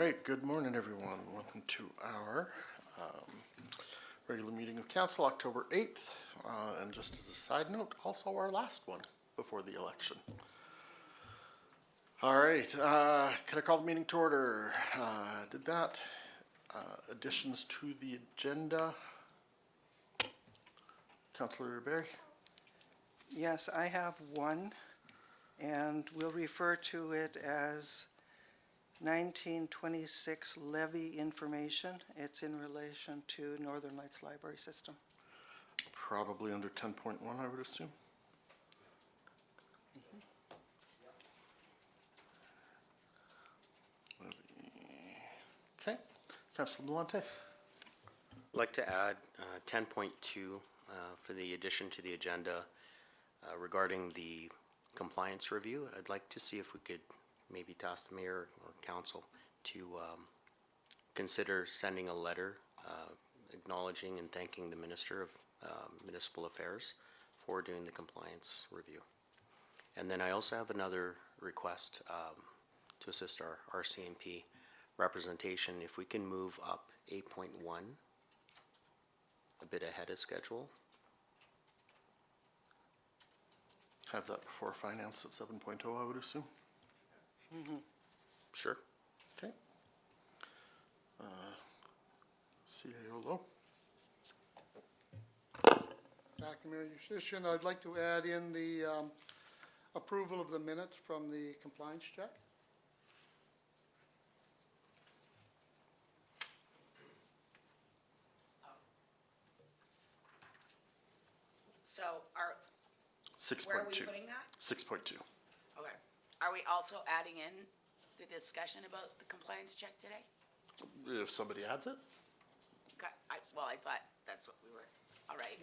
right, good morning, everyone. Welcome to our regular meeting of council, October 8th. And just as a side note, also our last one before the election. All right, can I call the meeting to order? Did that. Additions to the agenda. Councillor Barry? Yes, I have one, and we'll refer to it as 1926 levy information. It's in relation to Northern Lights Library System. Probably under 10.1, I would assume. Okay, Councillor Malante. I'd like to add 10.2 for the addition to the agenda regarding the compliance review. I'd like to see if we could maybe task the mayor or council to consider sending a letter acknowledging and thanking the Minister of Municipal Affairs for doing the compliance review. And then I also have another request to assist our RCMP representation, if we can move up 8.1 a bit ahead of schedule. Have that before finance at 7.0, I would assume. Sure. Okay. CAO Low. Back to Mayor Yushishyan, I'd like to add in the approval of the minutes from the compliance check. So where are we 6.2. putting that? 6.2. Okay. Are we also adding in the discussion about the compliance check today? If somebody adds it? Well, I thought that's what we were, all right.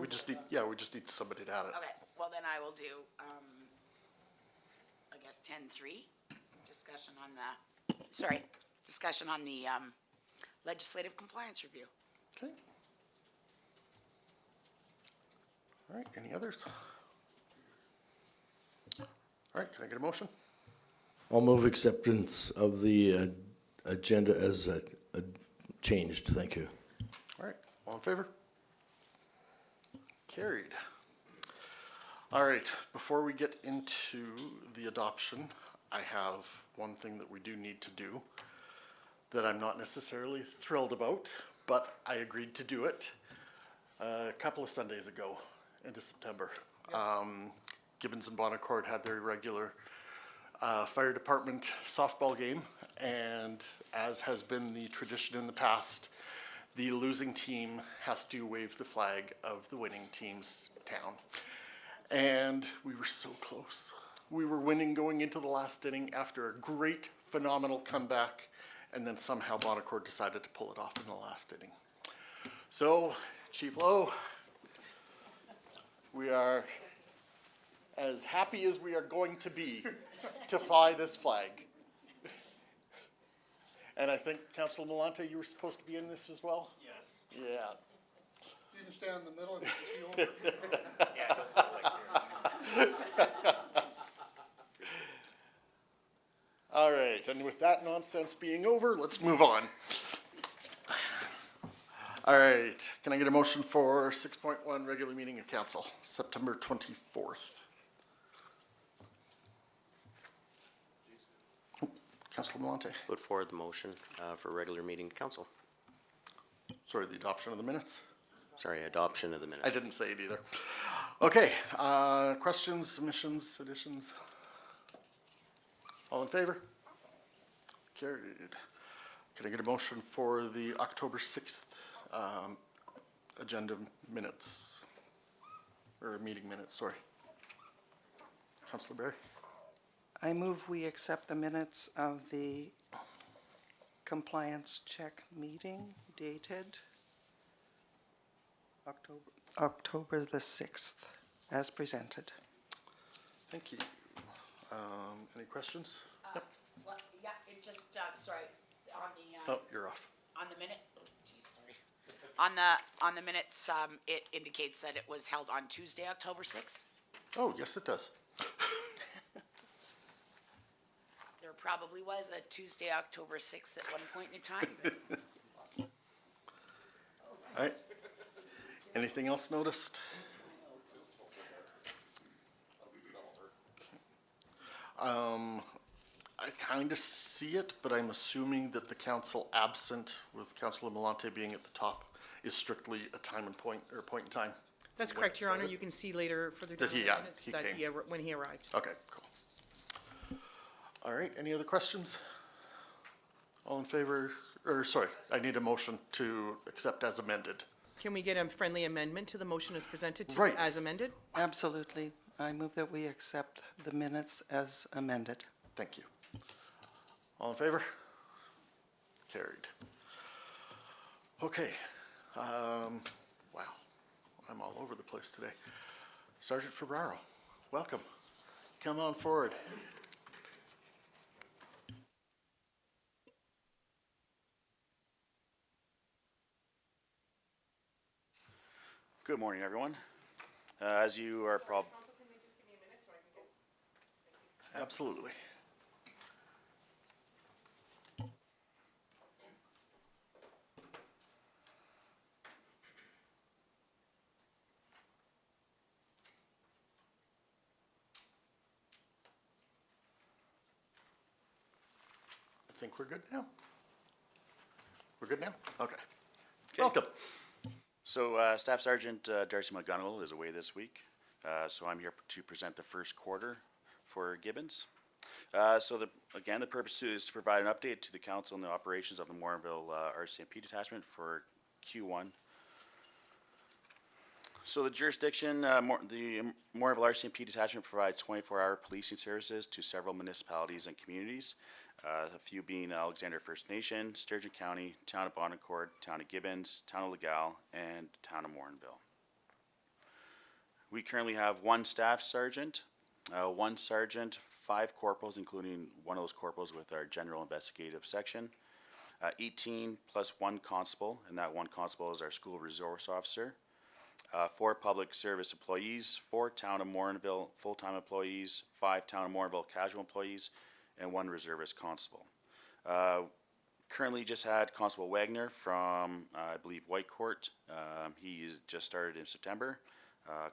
Just Yeah, approve we just it. need, somebody to add it. Okay, well then I will do, I guess 10.3, discussion on the legislative compliance review. Okay. All right, any others? All right, can I get a motion? I'll move acceptance of the agenda as changed. Thank you. All right, all in favor? Carried. All right, before we get into the adoption, I have one thing that we do need to do that I'm not necessarily thrilled about, but I agreed to do it a couple of Sundays ago into September. Gibbons and Bonaccord had their regular fire department softball game, and as has been the tradition in the past, the losing team has to wave the flag of the winning team's town. And we were so close. We were winning going into the last inning after a great, phenomenal comeback, and then somehow Bonaccord decided to pull it off in the last inning. So, Chief Lowe, we are as happy as we are going to be to fly this flag. And I think, Councilor Malante, you were supposed to be in this as well? Yes. Yeah. You can stand in the middle and you can see over. All right, and with that nonsense being over, let's move on. All right, can I get a motion for 6.1 regular meeting of council, September 24th? Councilor Malante, Put forward the motion for regular meeting council. sorry, the adoption of the minutes? Sorry, adoption of the minutes. I didn't say it either. Okay, questions, submissions, additions? All in favor? Carried. Can I get a motion for the October 6th agenda minutes? Or meeting minutes, sorry. Councilor Barry? I move we accept the minutes of the compliance check meeting dated October the 6th, as presented. Thank you. Any questions? Well, yeah, it just, sorry, on the, Oh, you're off. on the minute, oh geez, sorry. On the minutes, it indicates that it was held on Tuesday, October 6th. Oh, yes, it does. There were probably was a Tuesday, October 6th at one point in time. but- All right. Anything else noticed? I kind of see it, but I'm assuming that the council absent, with Councilor Malante being at the top, is strictly a time and point, or point in time. That's When correct, it Your Honor. started? You can see later further That down he- in yeah, the minutes he that came. when he arrived. Okay, cool. All right, any other questions? All in favor, or sorry, I need a motion to accept as amended. Can we get a friendly amendment to the motion as presented to Right. as amended? Absolutely. I move that we accept the minutes as amended. Thank you. All in favor? Carried. Okay, wow, I'm all over the place today. Sergeant Ferraro, welcome. Come on forward. Good morning, everyone. As you are Absolutely. I think we're good now. We're good now? Okay. Welcome. Staff Sergeant Darcy McGonigal is away this week, so I'm here to present the first quarter for Gibbons. Again, the purpose is to provide an update to the council on the operations of the Morinville RCMP detachment for Q1. So the jurisdiction, the Morinville RCMP detachment provides 24-hour policing services to several municipalities and communities, a few being Alexander First Nation, Sturgeon County, Town of Bonnecourt, Town of Gibbons, Town of Legal, and Town of Morinville. We currently have one staff sergeant, one sergeant, 5 corporals, including one of those corporals with our general investigative section, 18 plus 1 constable, and that 1 constable is our school resource officer, 4 public service employees, 4 Town of Morinville full-time employees, 5 Town of Morinville casual employees, and 1 reservist constable. Currently just had Constable Wagner from, I believe, Whitecourt. He is just started in September.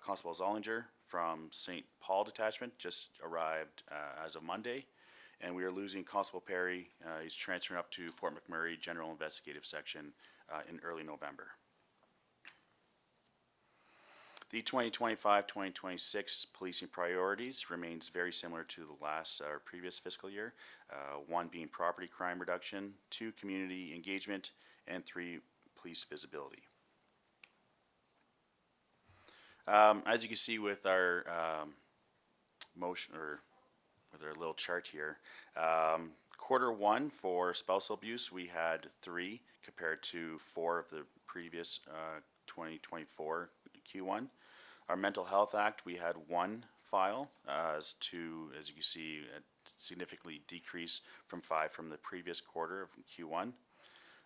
Constable Zollinger from St. Paul Detachment just arrived as of Monday. And we are losing Constable Perry. He's transferring up to Fort McMurray General Investigative Section in early November. The 2025-2026 policing priorities remains very similar to the last or previous fiscal year. 1 being property crime reduction, 2 community engagement, and 3 police visibility. As you can see with our motion, or with our little chart here, Q1 for spousal abuse, we had 3 compared to 4 of the previous 2024 Q1. Our Mental Health Act, we had 1 file, as you can see, a significantly decrease from 5 from the previous quarter of Q1.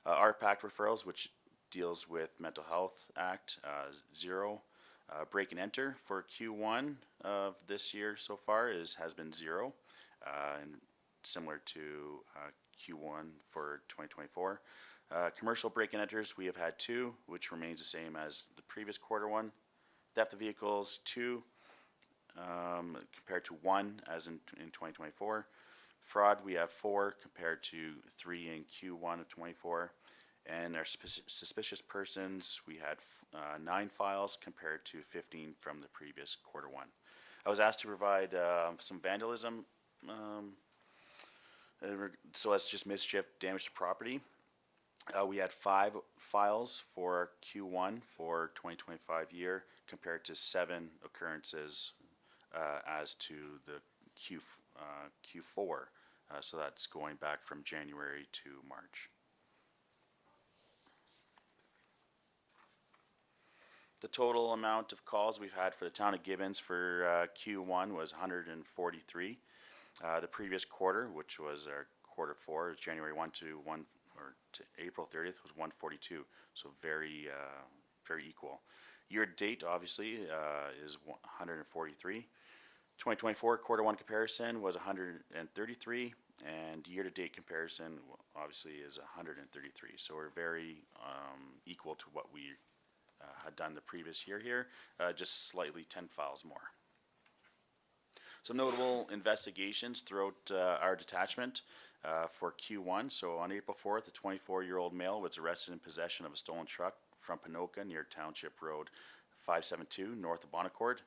RPAC referrals, which deals with Mental Health Act, 0. Break and enter for Q1 of this year so far has been 0, and similar to Q1 for 2024. Commercial break and enters, we have had 2, which remains the same as the previous Q1. Theft of vehicles, 2, compared to 1 as in 2024. Fraud, we have 4 compared to 3 in Q1 of 24. And our suspicious persons, we had 9 files compared to 15 from the previous Q1. I was asked to provide some vandalism, so that's just mischief, damage to property. We had 5 files for Q1 for 2025 year compared to 7 occurrences as to the Q4. So that's going back from January to March. The total amount of calls we've had for the town of Gibbons for Q1 was 143. The previous quarter, which was our Q4, January 1 to April 30th, was 142. So very equal. Year to date, obviously, is 143. 2024 Q1 comparison was 133. And year-to-date comparison, obviously, is 133. So we're very equal to what we had done the previous year here, just slightly 10 files more. Some notable investigations throughout our detachment for Q1. So on April 4th, a 24-year-old male was arrested in possession of a stolen truck from Pinoka near Township Road 572, north of Bonnecourt.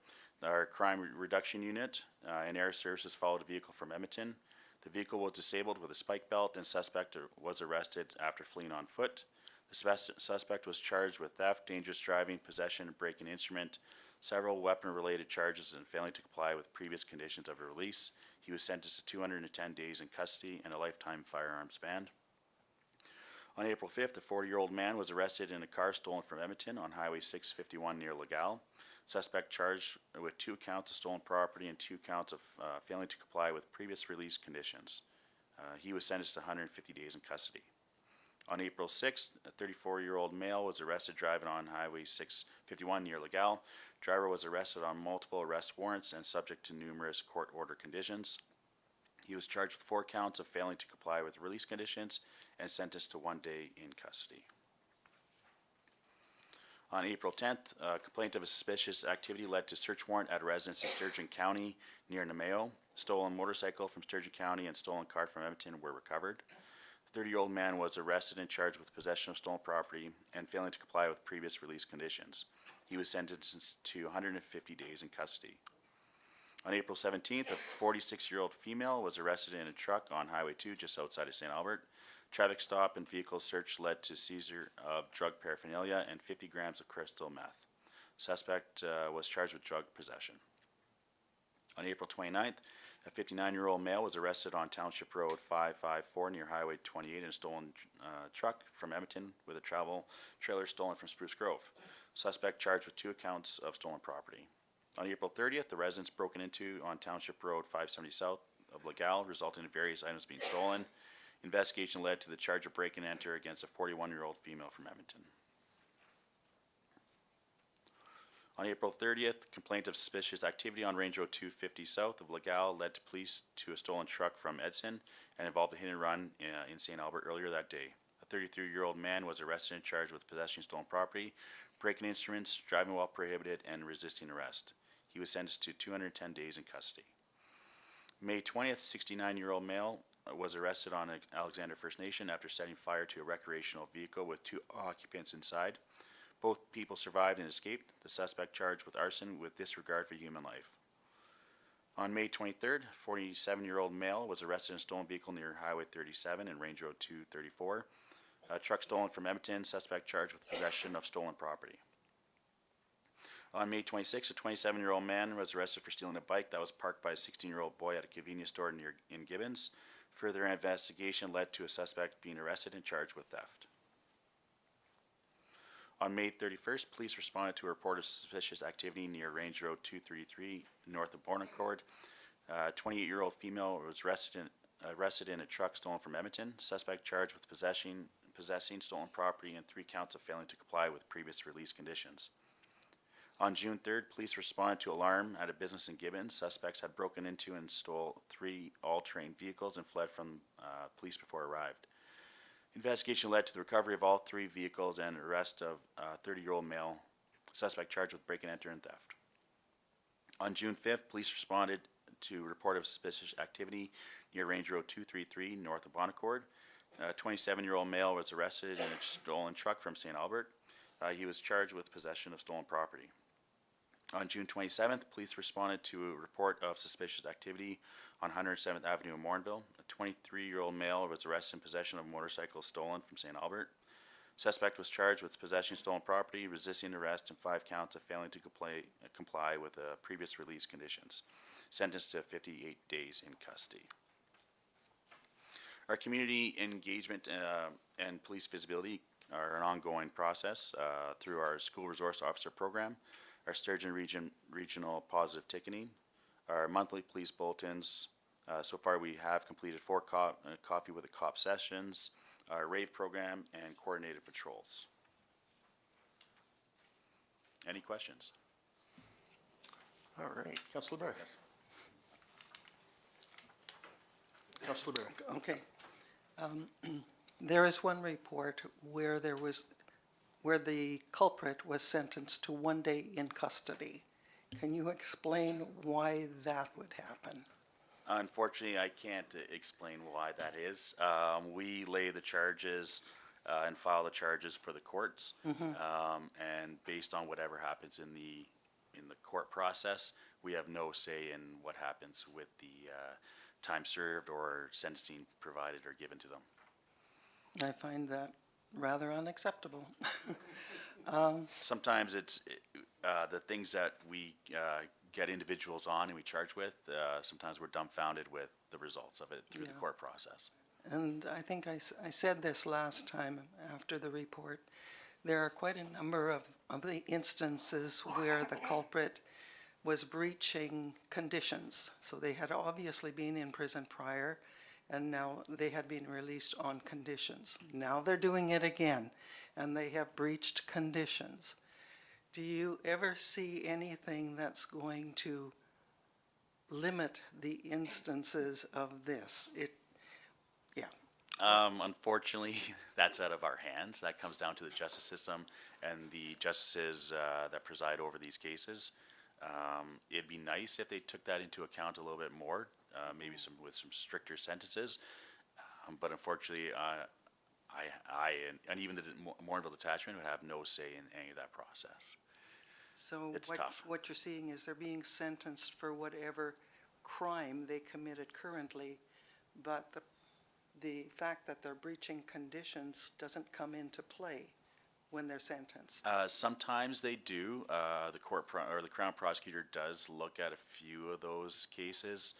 Our crime reduction unit and air services followed a vehicle from Edmonton. The vehicle was disabled with a spike belt, and suspect was arrested after fleeing on foot. The suspect was charged with theft, dangerous driving, possession of breaking instrument, several weapon-related charges, and failing to comply with previous conditions of release. He was sentenced to 210 days in custody and a lifetime firearms ban. On April 5th, a 40-year-old man was arrested in a car stolen from Edmonton on Highway 651 near Legal. Suspect charged with 2 counts of stolen property and 2 counts of failing to comply with previous release conditions. He was sentenced to 150 days in custody. On April 6th, a 34-year-old male was arrested driving on Highway 651 near Legal. Driver was arrested on multiple arrest warrants and subject to numerous court order conditions. He was charged with 4 counts of failing to comply with release conditions and sentenced to 1 day in custody. On April 10th, a complaint of a suspicious activity led to search warrant at a residence in Sturgeon County near Nemeo. Stolen motorcycle from Sturgeon County and stolen car from Edmonton were recovered. The 30-year-old man was arrested and charged with possession of stolen property and failing to comply with previous release conditions. He was sentenced to 150 days in custody. On April 17th, a 46-year-old female was arrested in a truck on Highway 2 just outside of St. Albert. Traffic stop and vehicle search led to seizure of drug paraphernalia and 50 grams of crystal meth. Suspect was charged with drug possession. On April 29th, a 59-year-old male was arrested on Township Road 554 near Highway 28 in a stolen truck from Edmonton with a travel trailer stolen from Spruce Grove. Suspect charged with 2 counts of stolen property. On April 30th, the residence broken into on Township Road 570 south of Legal, resulting in various items being stolen. Investigation led to the charge of break and enter against a 41-year-old female from Edmonton. On April 30th, complaint of suspicious activity on Range Road 250 south of Legal led to police to a stolen truck from Edson and involved a hit and run in St. Albert earlier that day. A 33-year-old man was arrested and charged with possessing stolen property, breaking instruments, driving while prohibited, and resisting arrest. He was sentenced to 210 days in custody. May 20th, 69-year-old male was arrested on Alexander First Nation after setting fire to a recreational vehicle with 2 occupants inside. Both people survived and escaped. The suspect charged with arson with disregard for human life. On May 23rd, 47-year-old male was arrested in a stolen vehicle near Highway 37 and Range Road 234. A truck stolen from Edmonton, suspect charged with possession of stolen property. On May 26th, a 27-year-old man was arrested for stealing a bike that was parked by a 16-year-old boy at a convenience store in Gibbons. Further investigation led to a suspect being arrested and charged with theft. On May 31st, police responded to a report of suspicious activity near Range Road 233 north of Bournecourt. A 28-year-old female was arrested in a truck stolen from Edmonton. Suspect charged with possessing stolen property and 3 counts of failing to comply with previous release conditions. On June 3rd, police responded to alarm at a business in Gibbons. Suspects had broken into and stole 3 all-terrain vehicles and fled from police before arrived. Investigation led to the recovery of all 3 vehicles and arrest of a 30-year-old male suspect charged with break and enter and theft. On June 5th, police responded to a report of suspicious activity near Range Road 233 north of Bonnecourt. A 27-year-old male was arrested in a stolen truck from St. Albert. He was charged with possession of stolen property. On June 27th, police responded to a report of suspicious activity on 107th Avenue in Morinville. A 23-year-old male was arrested in possession of a motorcycle stolen from St. Albert. Suspect was charged with possessing stolen property, resisting arrest, and 5 counts of failing to comply with previous release conditions. Sentenced to 58 days in custody. Our community engagement and police visibility are an ongoing process through our school resource officer program, our Sturgeon regional positive ticketing, our monthly police bulletins. So far we have completed 4 coffee with a cop sessions, our rave program, and coordinated patrols. Any questions? All right, Councilor Bear. Councillor Barry. Okay. There is one report where where the culprit was sentenced to 1 day in custody. Can you explain why that would happen? Unfortunately, I can't explain why that is. We lay the charges and file the charges for the courts. And based on whatever happens in the court process, we have no say in what happens with the time served or sentencing provided or given to them. I find that rather unacceptable. Sometimes it's the things that we get individuals on and we charge with, sometimes we're dumbfounded with the results of it through the Yeah. court process. And I think I said this last time after the report. There are quite a number of the instances where the culprit was breaching conditions. So they had obviously been in prison prior, and now they had been released on conditions. Now they're doing it again, and they have breached conditions. Do you ever see anything that's going to limit the instances of this? Unfortunately, that's out of our hands. That comes down to the justice system and the justices that preside over these cases. It'd be nice if they took that into account a little bit more, maybe with some stricter sentences. But unfortunately, and even the Morinville detachment would have no say in any of that process. So It's tough. what you're seeing is they're being sentenced for whatever crime they committed currently, but the fact that they're breaching conditions doesn't come into play when they're sentenced. Sometimes they do. The the Crown prosecutor does look at a few of those cases.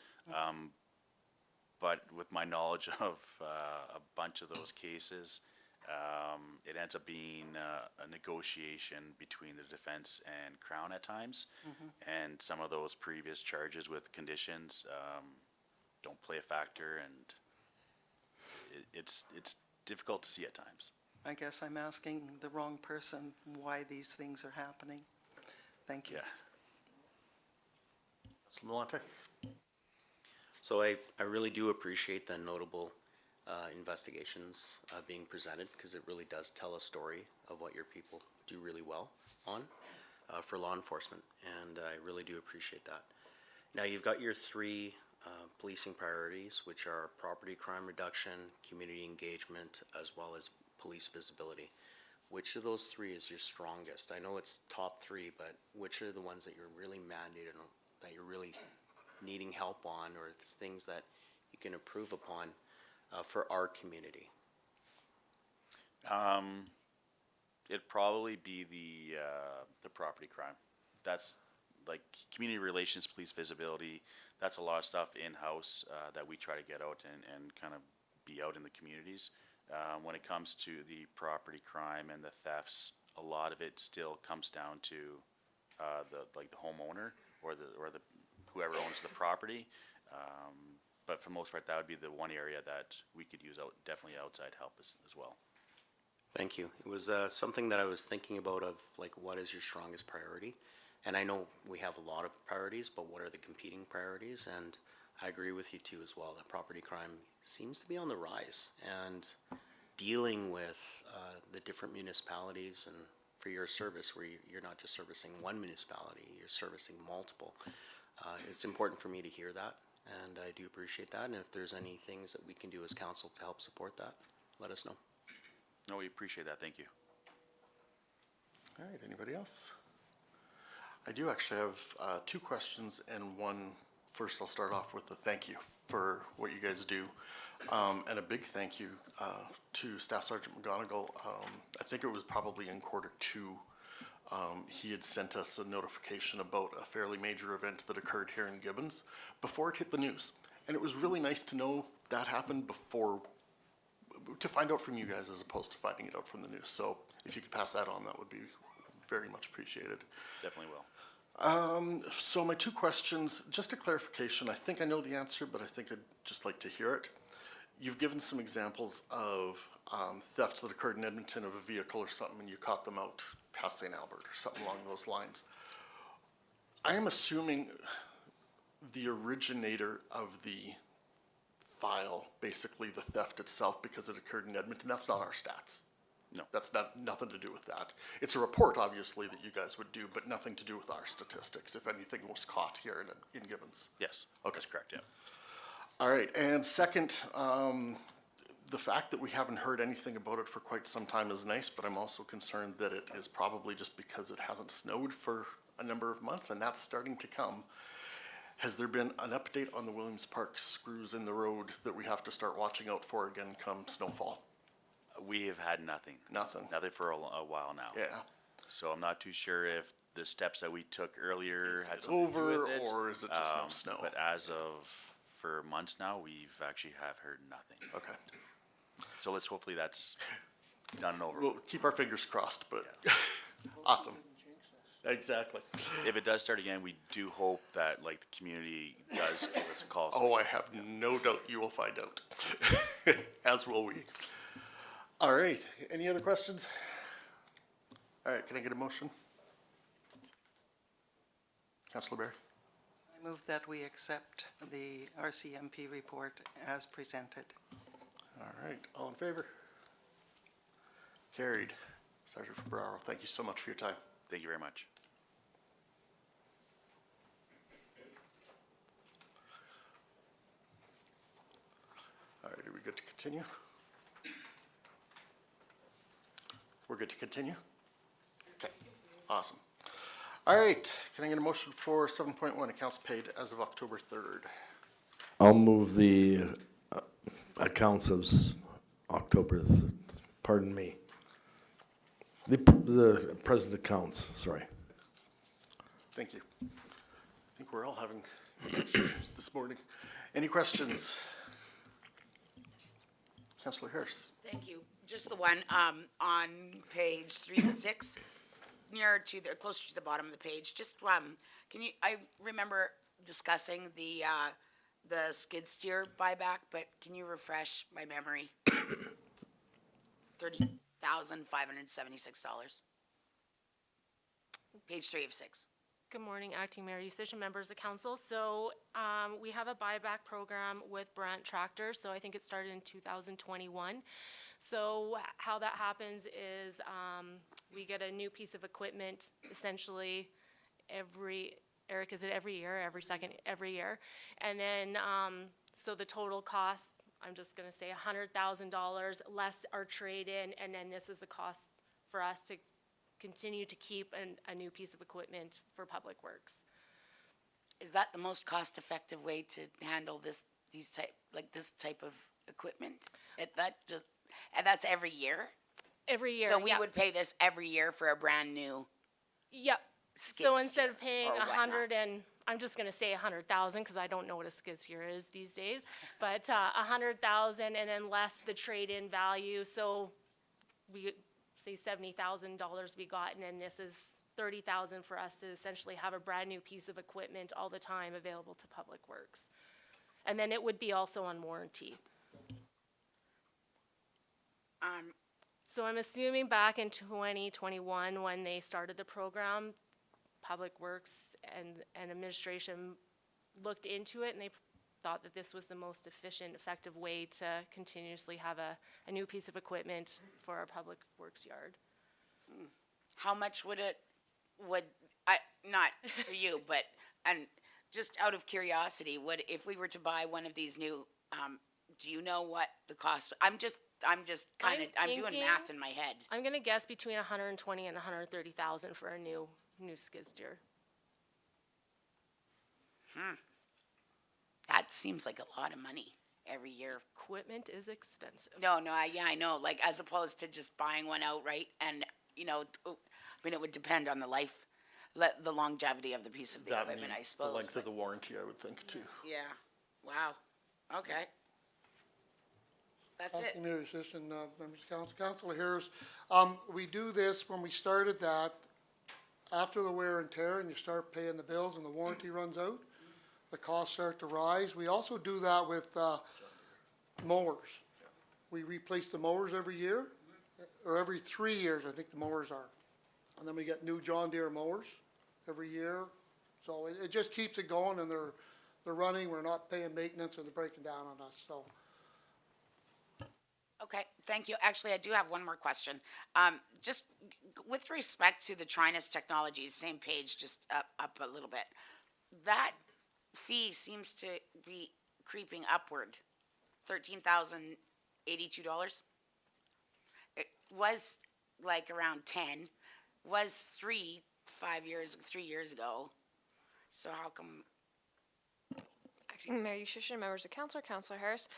But with my knowledge of a bunch of those cases, it ends up being a negotiation between the defense and Crown at times. And some of those previous charges with conditions don't play a factor, and it's difficult to see at times. I guess I'm asking the wrong person why these things are happening. Thank you. Yeah. Councillor Malante. So I really do appreciate the notable investigations being presented, because it really does tell a story of what your people do really well on for law enforcement, and I really do appreciate that. Now, you've got your three policing priorities, which are property crime reduction, community engagement, as well as police visibility. Which of those three is your strongest? I know it's top three, but which are the ones that you're really mandated on, that you're really needing help on, or things that you can improve upon for our community? It'd probably be the property crime. That's like community relations, police visibility. That's a lot of stuff in-house that we try to get out and kind of be out in the communities. When it comes to the property crime and the thefts, a lot of it still comes down to the homeowner or the whoever owns the property. But for the most part, that would be the one area that we could use definitely outside help as well. Thank you. It was something that I was thinking about, of like, what is your strongest priority? And I know we have a lot of priorities, but what are the competing priorities? And I agree with you too as well, that property crime seems to be on the rise, and dealing with the different municipalities, and for your service, where you're not just servicing one municipality, you're servicing multiple. It's important for me to hear that, and I do appreciate that. And if there's any things that we can do as council to help support that, let us know. No, we appreciate that. Thank you. All right, anybody else? I do actually have two questions and one. First, I'll start off with a thank you for what you guys do. And a big thank you to Staff Sergeant McGonigal. I think it was probably in Q2. He had sent us a notification about a fairly major event that occurred here in Gibbons before it hit the news. And it was really nice to know that happened before, to find out from you guys as opposed to finding it out from the news. So if you could pass that on, that would be very much appreciated. Definitely will. So my two questions, just a clarification. I think I know the answer, but I think I'd just like to hear it. You've given some examples of thefts that occurred in Edmonton of a vehicle or something, and you caught them out past St. Albert or something along those lines. I am assuming the originator of the file basically the theft itself because it occurred in Edmonton. That's not our stats. No. That's nothing to do with that. It's a report, obviously, that you guys would do, but nothing to do with our statistics, if anything was caught here in Gibbons. Yes. Okay. That's correct, yeah. All right, and second, the fact that we haven't heard anything about it for quite some time is nice, but I'm also concerned that it is probably just because it hasn't snowed for a number of months, and that's starting to come. Has there been an update on the Williams Park screws in the road that we have to start watching out for again come snowfall? We have had nothing. Nothing. Nothing for a while now. Yeah. So I'm not too sure if the steps that we took earlier had it something to do over, with it. or is it just no snow? But as of, for months now, we've actually have heard nothing. Okay. So let's hopefully that's done and over. We'll keep our fingers crossed, but awesome. Exactly. If it does start again, we do hope that like the community does give us a call. So Oh, I have no doubt you will find out, as will we. All right, any other questions? All right, can I get a motion? Councillor Barry? I move that we accept the RCMP report as presented. All right, all in favor? Carried. Sergeant Ferraro, thank you so much for your time. Thank you very much. All right, are we good to continue? We're good to continue? Okay, awesome. All right, can I get a motion for 7.1 accounts paid as of October 3rd? I'll move the accounts of pardon me. The present accounts, sorry. Thank you. I think we're all having issues this morning. Any questions? Councillor Harris? Thank you. Just the one, on page 3 of 6, near to the, closer to the bottom of the page, just, I remember discussing the skid steer buyback, but can you refresh my memory? $30,576. Page 3 of 6. Good morning, Acting Mayor Eustace, members of council. So we have a buyback program with Brandt Tractor, so I think it started in 2021. So how that happens is we get a new piece of equipment essentially Eric, is it every year, every year? And then, so the total cost, I'm just gonna say $100,000 less our trade-in, and then this is the cost for us to continue to keep a new piece of equipment for Public Works. Is that the most cost-effective way to handle this type of equipment? And that's every year? Every year, So we yeah. would pay this every year for a brand new Yep. skid So steer instead of paying or whatnot. I'm just gonna say 100,000, because I don't know what a skid steer is these days, but 100,000 and then less the trade-in value, so we say $70,000 we got, and then this is 30,000 for us to essentially have a brand-new piece of equipment all the time available to Public Works. And then it would be also on warranty. So I'm assuming back in 2021, when they started the program, Public Works and administration looked into it, and they thought that this was the most efficient, effective way to continuously have a new piece of equipment for our Public Works yard. How much would not for you, but, and just out of curiosity, if we were to buy one of these new, do you know what the cost, I'm just kind of, I'm doing math in my head. I'm gonna guess between 120 and 130,000 for a new skid steer. That seems like a lot of money every year. Equipment is expensive. No, I know, like, as opposed to just buying one outright and, I mean, it would depend on the longevity of the piece of the That and equipment, I the suppose. length but- of the warranty, I would think, too. Yeah, wow, okay. That's it. Acting Mayor Assistant, members of council, Councilor Harris, we do this, when we started that, after the wear and tear and you start paying the bills and the warranty runs out, the costs start to rise. We also do that with, mowers. We replace the mowers every year, or every 3 years, I think the mowers are. And then we get new John Deere mowers every year. So it just keeps it going, and they're running, we're not paying maintenance, and they're breaking down on us, so. Okay, thank you. Actually, I do have one more question. Just with respect to the Trinus Technologies, same page, just up a little bit. That fee seems to be creeping upward, $13,082. It was like around 10, was 3 years ago. So how come? Acting Mayor Yushchishan, members of council, Councillor Harris.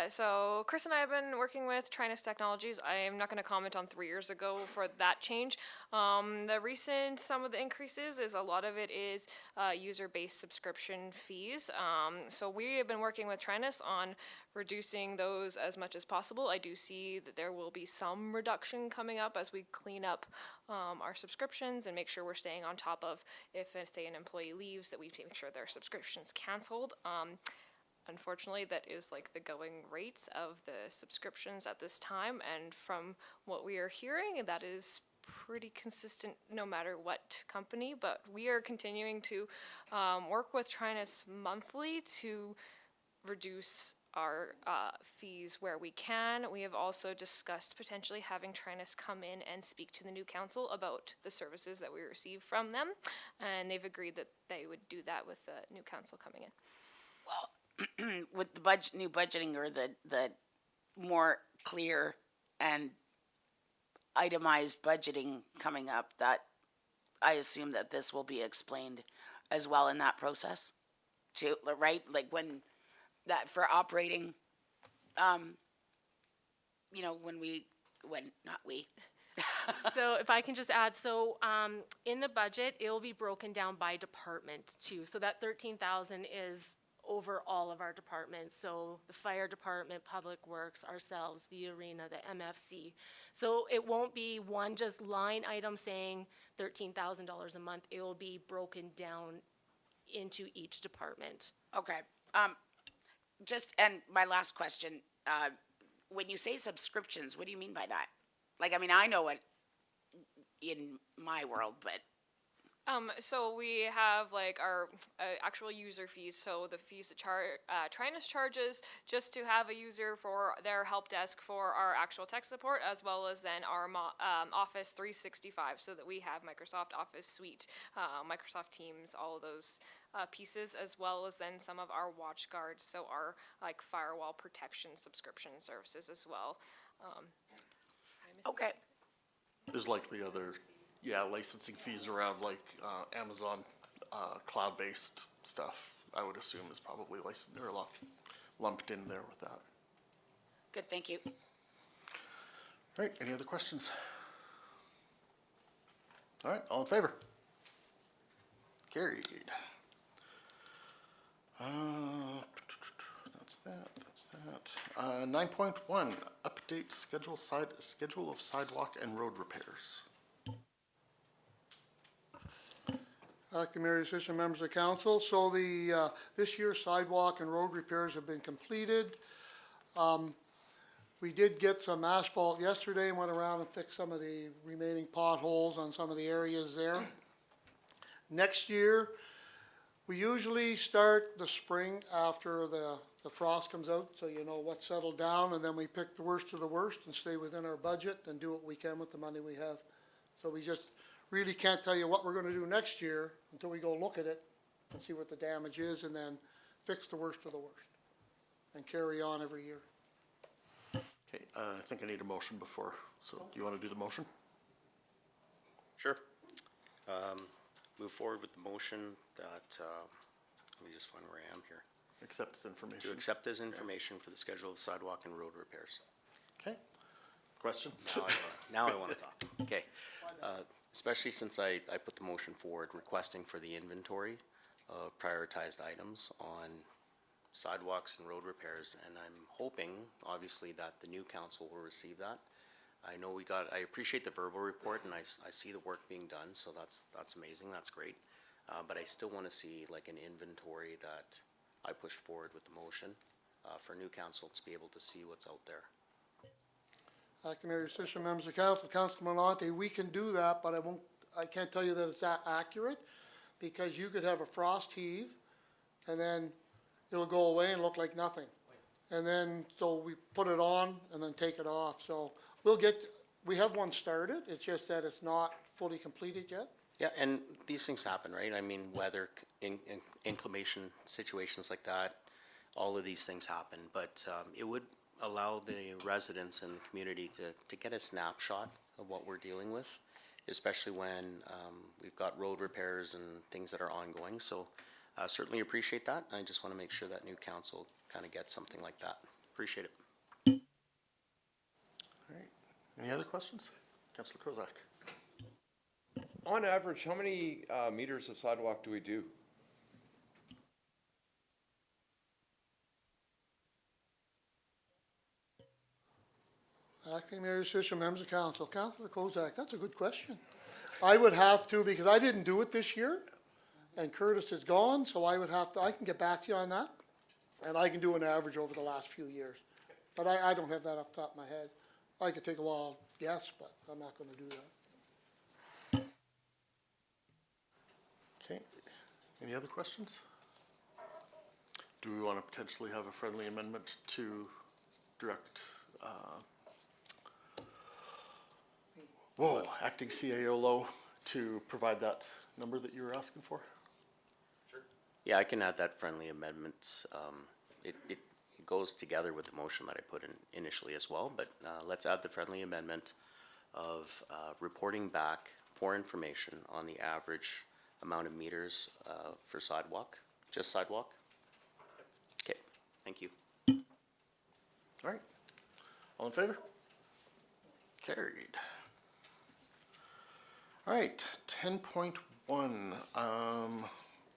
So Chris and I have been working with Trinus Technologies. I am not going to comment on 3 years ago for that change. Some of the increases is a lot of it is user-based subscription fees. So we have been working with Trinus on reducing those as much as possible. I do see that there will be some reduction coming up as we clean up our subscriptions and make sure we're staying on top of if, say, an employee leaves, that we make sure their subscription's canceled. Unfortunately, that is like the going rates of the subscriptions at this time, and from what we are hearing, that is pretty consistent no matter what company, but we are continuing to work with Trinus monthly to reduce our fees where we can. We have also discussed potentially having Trinus come in and speak to the new council about the services that we receive from them, and they've agreed that they would do that with the new council coming in. Well, with the new budgeting, or the more clear and itemized budgeting coming up, that I assume that this will be explained as well in that process too, right? Like when that for operating, not we. So if I can just add, in the budget, it will be broken down by department too. So that 13,000 is over all of our departments. So the fire department, public works, ourselves, the arena, the MFC. So it won't be one just line item saying $13,000 a month. It will be broken down into each department. Okay. And my last question, when you say subscriptions, what do you mean by that? Like, I mean, I know it in my world, but. So we have like our actual user fees. So the fees that Trinus charges just to have a user for their help desk for our actual tech support, as well as then our Office 365, so that we have Microsoft Office Suite, Microsoft Teams, all of those pieces, as well as then some of our WatchGuard, so our like firewall protection subscription services as well. Okay. There's likely other, licensing fees around like Amazon cloud-based stuff, I would assume is probably licensed, they're lumped in there with that. Good, thank you. All right, any other questions? All right, all in favor? Carried. That's that. 9.1, update schedule of sidewalk and road repairs. Acting Mayor Yushchishan, members of council. So this year's sidewalk and road repairs have been completed. We did get some asphalt yesterday and went around and fixed some of the remaining potholes on some of the areas there. Next year, we usually start the spring after the frost comes out, so you know what's settled down, and then we pick the worst of the worst and stay within our budget and do what we can with the money we have. So we just really can't tell you what we're gonna do next year until we go look at it and see what the damage is, and then fix the worst of the worst and carry on every year. Okay, I think I need a motion before, so do you want to do the motion? Sure. Move forward with the motion that, let me just find where I am here. Accept this information. To accept this information for the schedule of sidewalk and road repairs. Okay, question? Now I want to talk. Okay. Especially since I put the motion forward requesting for the inventory of prioritized items on sidewalks and road repairs, and I'm hoping, obviously, that the new council will receive that. I know I appreciate the verbal report, and I see the work being done, so that's amazing, that's great. But I still want to see like an inventory that I push forward with the motion for new council to be able to see what's out there. Acting Mayor Yushchishan, members of council, Councilman Malonte, we can do that, but I can't tell you that it's that accurate, because you could have a frost heave, and then it'll go away and look like nothing. And then, so we put it on and then take it off. So we have one started, it's just that it's not fully completed yet. Yeah, and these things happen, right? I mean, weather, inclement situations like that, all of these things happen. But it would allow the residents and the community to get a snapshot of what we're dealing with, especially when we've got road repairs and things that are ongoing. So certainly appreciate that. I just want to make sure that new council kind of gets something like that. Appreciate it. All right. Any other questions? Councillor Kozak. On average, how many meters of sidewalk do we do? Acting Mayor Fisher, members of council. Councillor Kozak, that's a good question. I would have to, because I didn't do it this year, and Curtis is gone, so I would have to, I can get back to you on that, and I can do an average over the last few years. But I don't have that off the top of my head. I could take a wild guess, but I'm not gonna do that. Okay. Any other questions? Do we want to potentially have a friendly amendment to direct, acting CAO Low to provide that number that you were asking for? Yeah, I can add that friendly amendment. It goes together with the motion that I put in initially as well, but let's add the friendly amendment of reporting back for information on the average amount of meters for sidewalk, just sidewalk. Okay, thank you. All right. All in favor? Carried. All right, 10.1,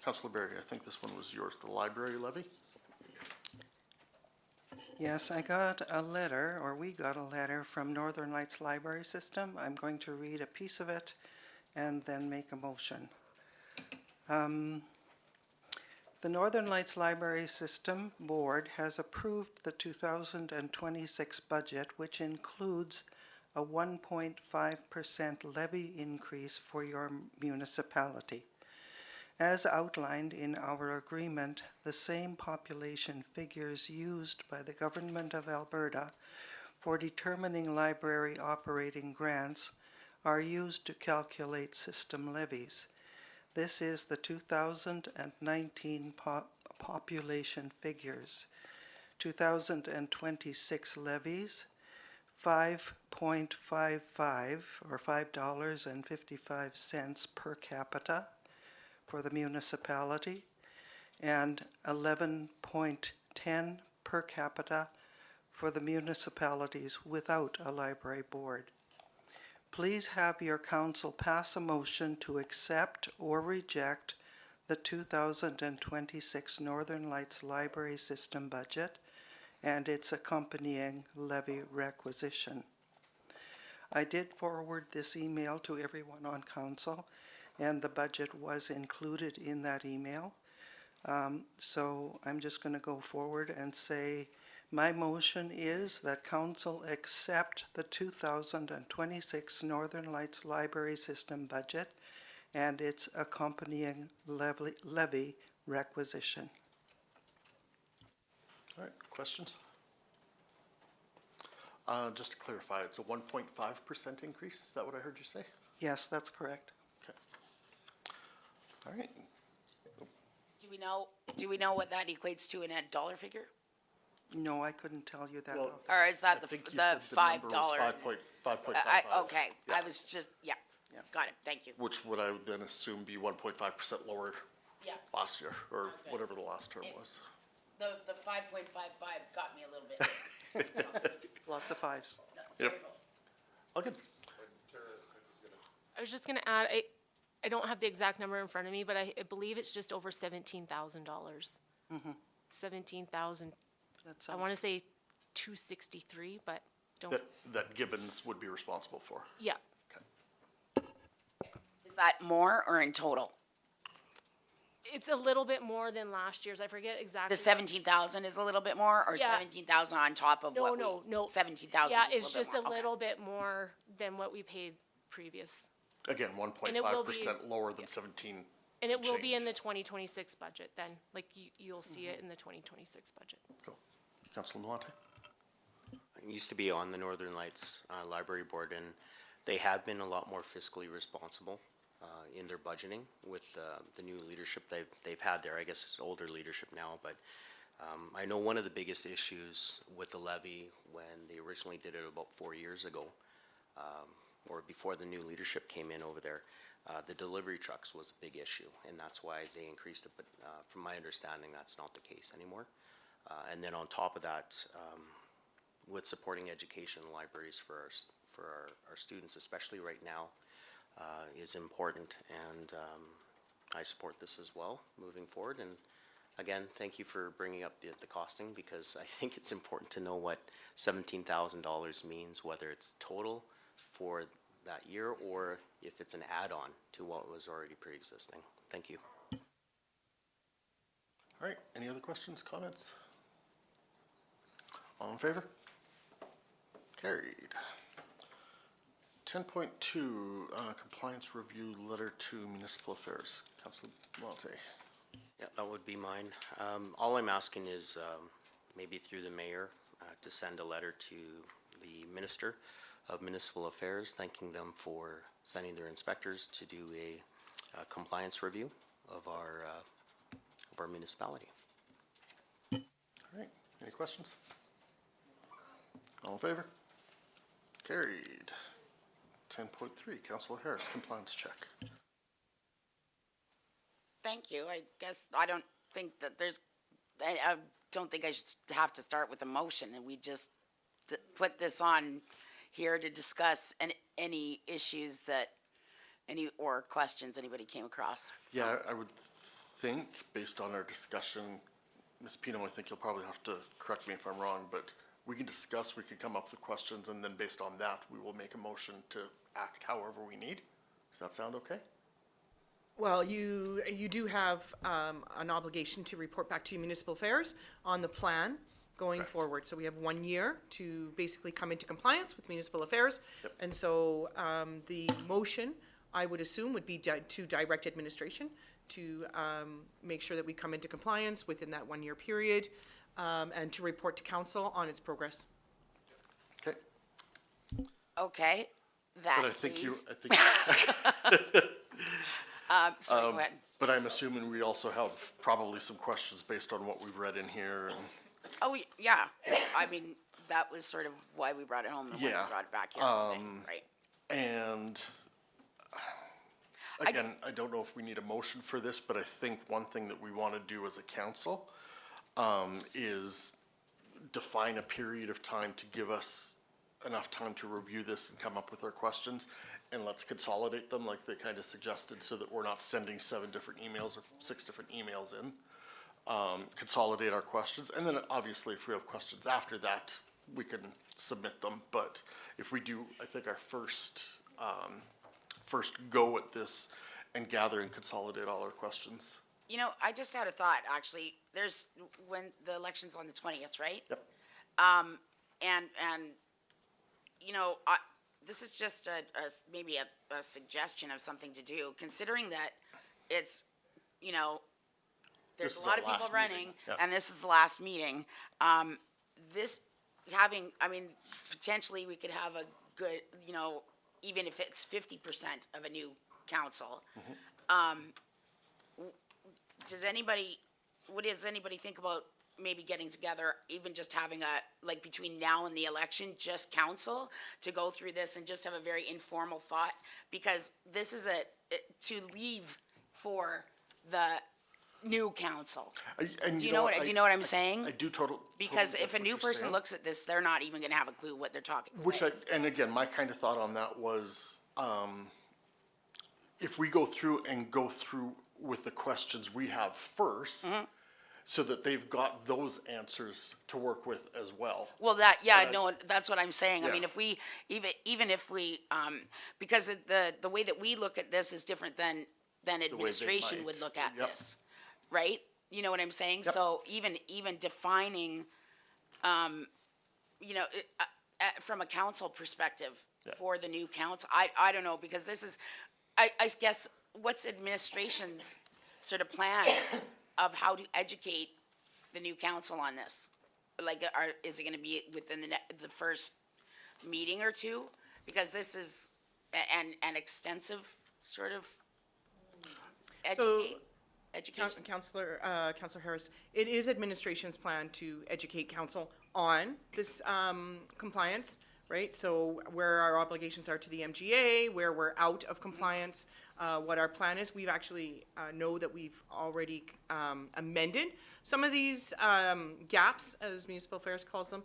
Councillor Berry, I think this one was yours, the library levy? Yes, I got a letter, or we got a letter from Northern Lights Library System. I'm going to read a piece of it and then make a motion. The Northern Lights Library System Board has approved the 2026 budget, which includes a 1.5% levy increase for your municipality. As outlined in our agreement, the same population figures used by the Government of Alberta for determining library operating grants are used to calculate system levies. This is the 2019 population figures. 2026 levies, $5.55 or $5.55 per capita for the municipality, and 11.10 per capita for the municipalities without a library board. Please have your council pass a motion to accept or reject the 2026 Northern Lights Library System budget and its accompanying levy requisition. I did forward this email to everyone on council, and the budget was included in that email. So I'm just going to go forward and say my motion is that council accept the 2026 Northern Lights Library System budget and its accompanying levy requisition. All right, questions? Just to clarify, it's a 1.5% increase, is that what I heard you say? Yes, that's correct. Okay. All right. Do we know what that equates to in a dollar figure? No, I couldn't tell you that. Well, Or is that I think you the said $5? number was 5.55. Okay, Yeah. I was just, yeah, got it, thank you. Which would I would then assume be 1.5% lower Yeah, last year, or Okay. whatever the last term It- was. the 5.55 got me a little bit. Lots of fives. Sorry, Yep. folks. Okay. I was just gonna add, I don't have the exact number in front of me, but I believe it's just over $17,000. 17,000, That I sounds wanna say 263, but don't, That Gibbons would be responsible for. yeah. Is that more or in total? It's a little bit more than last year's, I forget exactly. The 17,000 is a little bit more, or Yeah. 17,000 on top of No, what no. 17,000 Yeah, is it's just a more. Okay. little bit more than what we paid previous. Again, And it will be- 1.5% lower than 17 And it will be in change. the 2026 budget then, like you'll see it in the 2026 budget. Cool. Councilor Malante? I used to be on the Northern Lights Library Board, and they have been a lot more fiscally responsible in their budgeting with the new leadership they've had there. I guess it's older leadership now, but I know one of the biggest issues with the levy when they originally did it about 4 years ago, or before the new leadership came in over there, the delivery trucks was a big issue, and that's why they increased it, but from my understanding, that's not the case anymore. And then on top of that, with supporting education libraries for our students, especially right now, is important, and I support this as well moving forward. And again, thank you for bringing up the costing, because I think it's important to know what $17,000 means, whether it's total for that year or if it's an add-on to what was already pre-existing. Thank you. All right, any other questions, comments? All in favor? Carried. 10.2, compliance review letter to municipal affairs. Councilor Malante. Yeah, that would be mine. All I'm asking is maybe through the mayor to send a letter to the Minister of Municipal Affairs, thanking them for sending their inspectors to do a compliance review of our municipality. All right, any questions? All in favor? Carried. 10.3, Councilor Harris, compliance check. Thank you. I guess I don't think that I don't think I should have to start with a motion, and we just put this on here to discuss any issues that or questions anybody came across. Yeah, I would think, based on our discussion, Ms. Pino, I think you'll probably have to correct me if I'm wrong, but we can discuss, we can come up with questions, and then based on that, we will make a motion to act however we need. Does that sound okay? Well, you do have an obligation to report back to municipal affairs on the plan going Correct. forward. So we have 1 year to basically come into compliance with municipal affairs. Yep. And so the motion, I would assume, would be to direct administration to make sure that we come into compliance within that 1 year period, and to report to council on its progress. Okay, Okay, that but I think you, please. Sorry, go ahead. but I'm assuming we also have probably some questions based on what we've read in here. And Oh, yeah. I mean, that was sort of why we brought it home and why Yeah, we brought it back here today, right? And again, I don't know if we need a motion for this, but I think one thing that we want to do as a council is define a period of time to give us enough time to review this and come up with our questions. And let's consolidate them like they kind of suggested, so that we're not sending 7 different emails or 6 different emails in. Consolidate our questions, and then obviously if we have questions after that, we can submit them. But if we do, I think our first go at this and gather and consolidate all our questions. You know, I just had a thought, actually. When the election's on the 20th, right? Yep. And you know, this is just maybe a suggestion of something to do, considering that it's, you know, there's This a is lot our of people last meeting, running, yep. and this is the last meeting. Potentially we could have a good, you know, even if it's 50% of a new council. What does anybody think about maybe getting together, even just having like between now and the election, just council, to go through this and just have a very informal thought? Because this is to leave for the new council. Do you know what I'm saying? I do totally. Because totally if get a what new you're person saying. looks at this, they're not even gonna have a clue what they're talking about. And again, my kind of thought on that was, if we go through with the questions we have first, so that they've got those answers to work with as well. Well, no, that's what I'm saying. I mean, Yeah. if we, even if we, because the way that we look at this is different than administration would might. look at Yep. this, right? You know what I'm saying? Yep. So even defining, you know, from a council perspective for the new council, I don't know, because this is, I guess, what's administration's sort of plan of how to educate the new council on this? Like, is it gonna be within the first meeting or two? Because this is an extensive sort of education. Councillor Harris, it is administration's plan to educate council on this compliance, right? So where our obligations are to the MGA, where we're out of compliance, what our plan is. We've actually know that we've already amended some of these gaps, as Municipal Affairs calls them,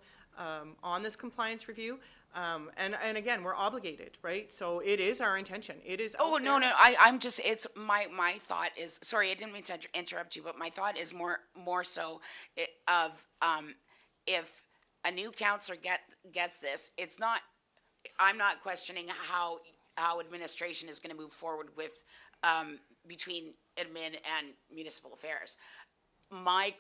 on this compliance review. And again, we're obligated, right? So it is our intention. It is. Oh, out no, there. no, I'm just, it's, my thought is, sorry, I didn't mean to interrupt you, but my thought is more so if a new counselor gets this, it's not, I'm not questioning how administration is gonna move forward with, between admin and municipal affairs. My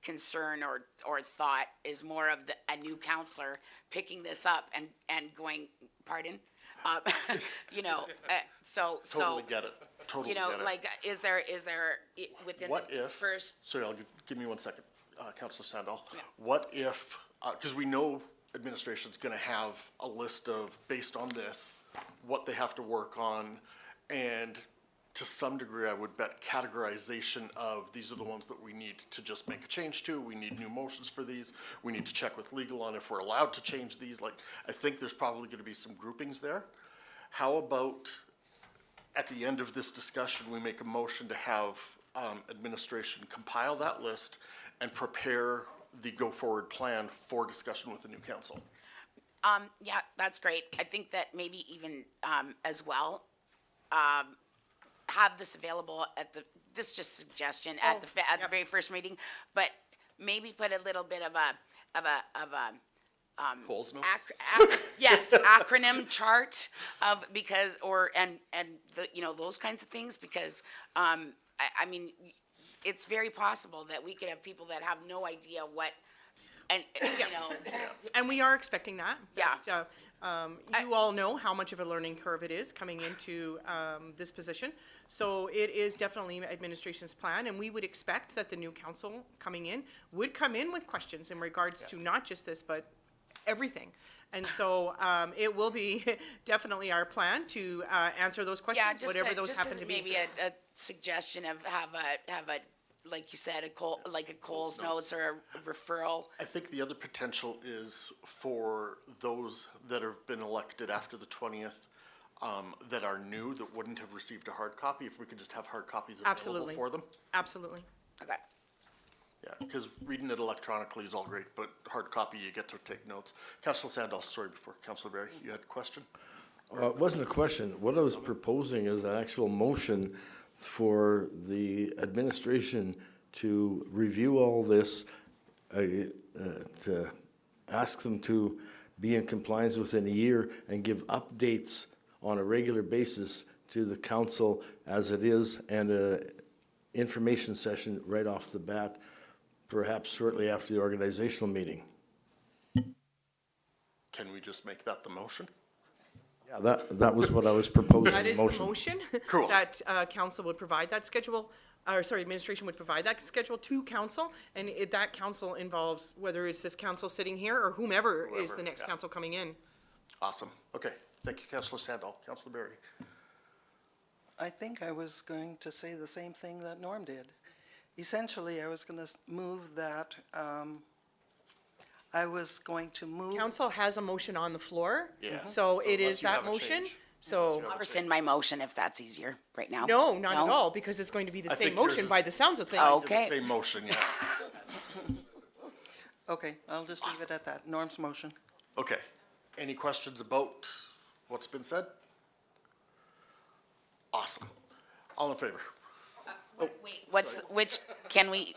concern or thought is more of a new counselor picking this up and going, pardon? You know, Totally get it, totally you know, get it. like, is there within What the if, first, sorry, give me 1 second, Councillor Sandal. What if, because we know administration's gonna have a list of, based on this, what they have to work on, and to some degree, I would bet categorization of, these are the ones that we need to just make a change to, we need new motions for these, we need to check with legal on if we're allowed to change these, like, I think there's probably gonna be some groupings there. How about, at the end of this discussion, we make a motion to have, administration compile that list and prepare the go-forward plan for discussion with the new council? yeah, that's great. I think that maybe even, as well, have this available at this is just suggestion, at the very first meeting, but maybe put a little bit of a Coles notes? yes, acronym chart of, because, and the, you know, those kinds of things, because, I mean, it's very possible that we could have people that have no idea what, and, you know, And we are expecting that. Yeah. that, you all know how much of a learning curve it is coming into this position. So it is definitely administration's plan, and we would expect that the new council coming in would come in with questions in regards to not just this, but everything. And so it will be definitely our plan to answer those yeah, questions, whatever those happen to be. maybe a suggestion of have a, like you said, a Coles notes or a referral. I think the other potential is for those that have been elected after the 20th, that are new, that wouldn't have received a hard copy, if we could just have hard copies available Absolutely. for them. Absolutely. Okay. Yeah, because reading it electronically is all great, but hard copy, you get to take notes. Councillor Sandal, sorry, before Councillor Barry, you had a question? It wasn't a question. What I was proposing is an actual motion for the administration to review all this, to ask them to be in compliance within a year and give updates on a regular basis to the council as it is, and a information session right off the bat, perhaps shortly after the organizational meeting. Can we just make that the motion? Yeah, that was what I was proposing. That is the motion. Cool. That council would provide that schedule, or sorry, administration would provide that schedule to council, and that council involves whether it's this council sitting here or whomever is Whoever, the next yeah. council coming in. Awesome, okay. Thank you, Councillor Sandal. Councillor Barry? I think I was going to say the same thing that Norm did. Essentially, I was going to move that, Council has a motion on the floor. Yeah. So it unless is you that have a motion. change. So, I'll rescind my motion if that's easier right now. no, not at all, because it's going to be the I same think yours motion is- by the sounds of things. Oh. It's the Okay. Same motion, yeah. okay, I'll just leave it at that. Norm's motion. Okay. Any questions about what's been said? Awesome. All in favor? Wait, can we,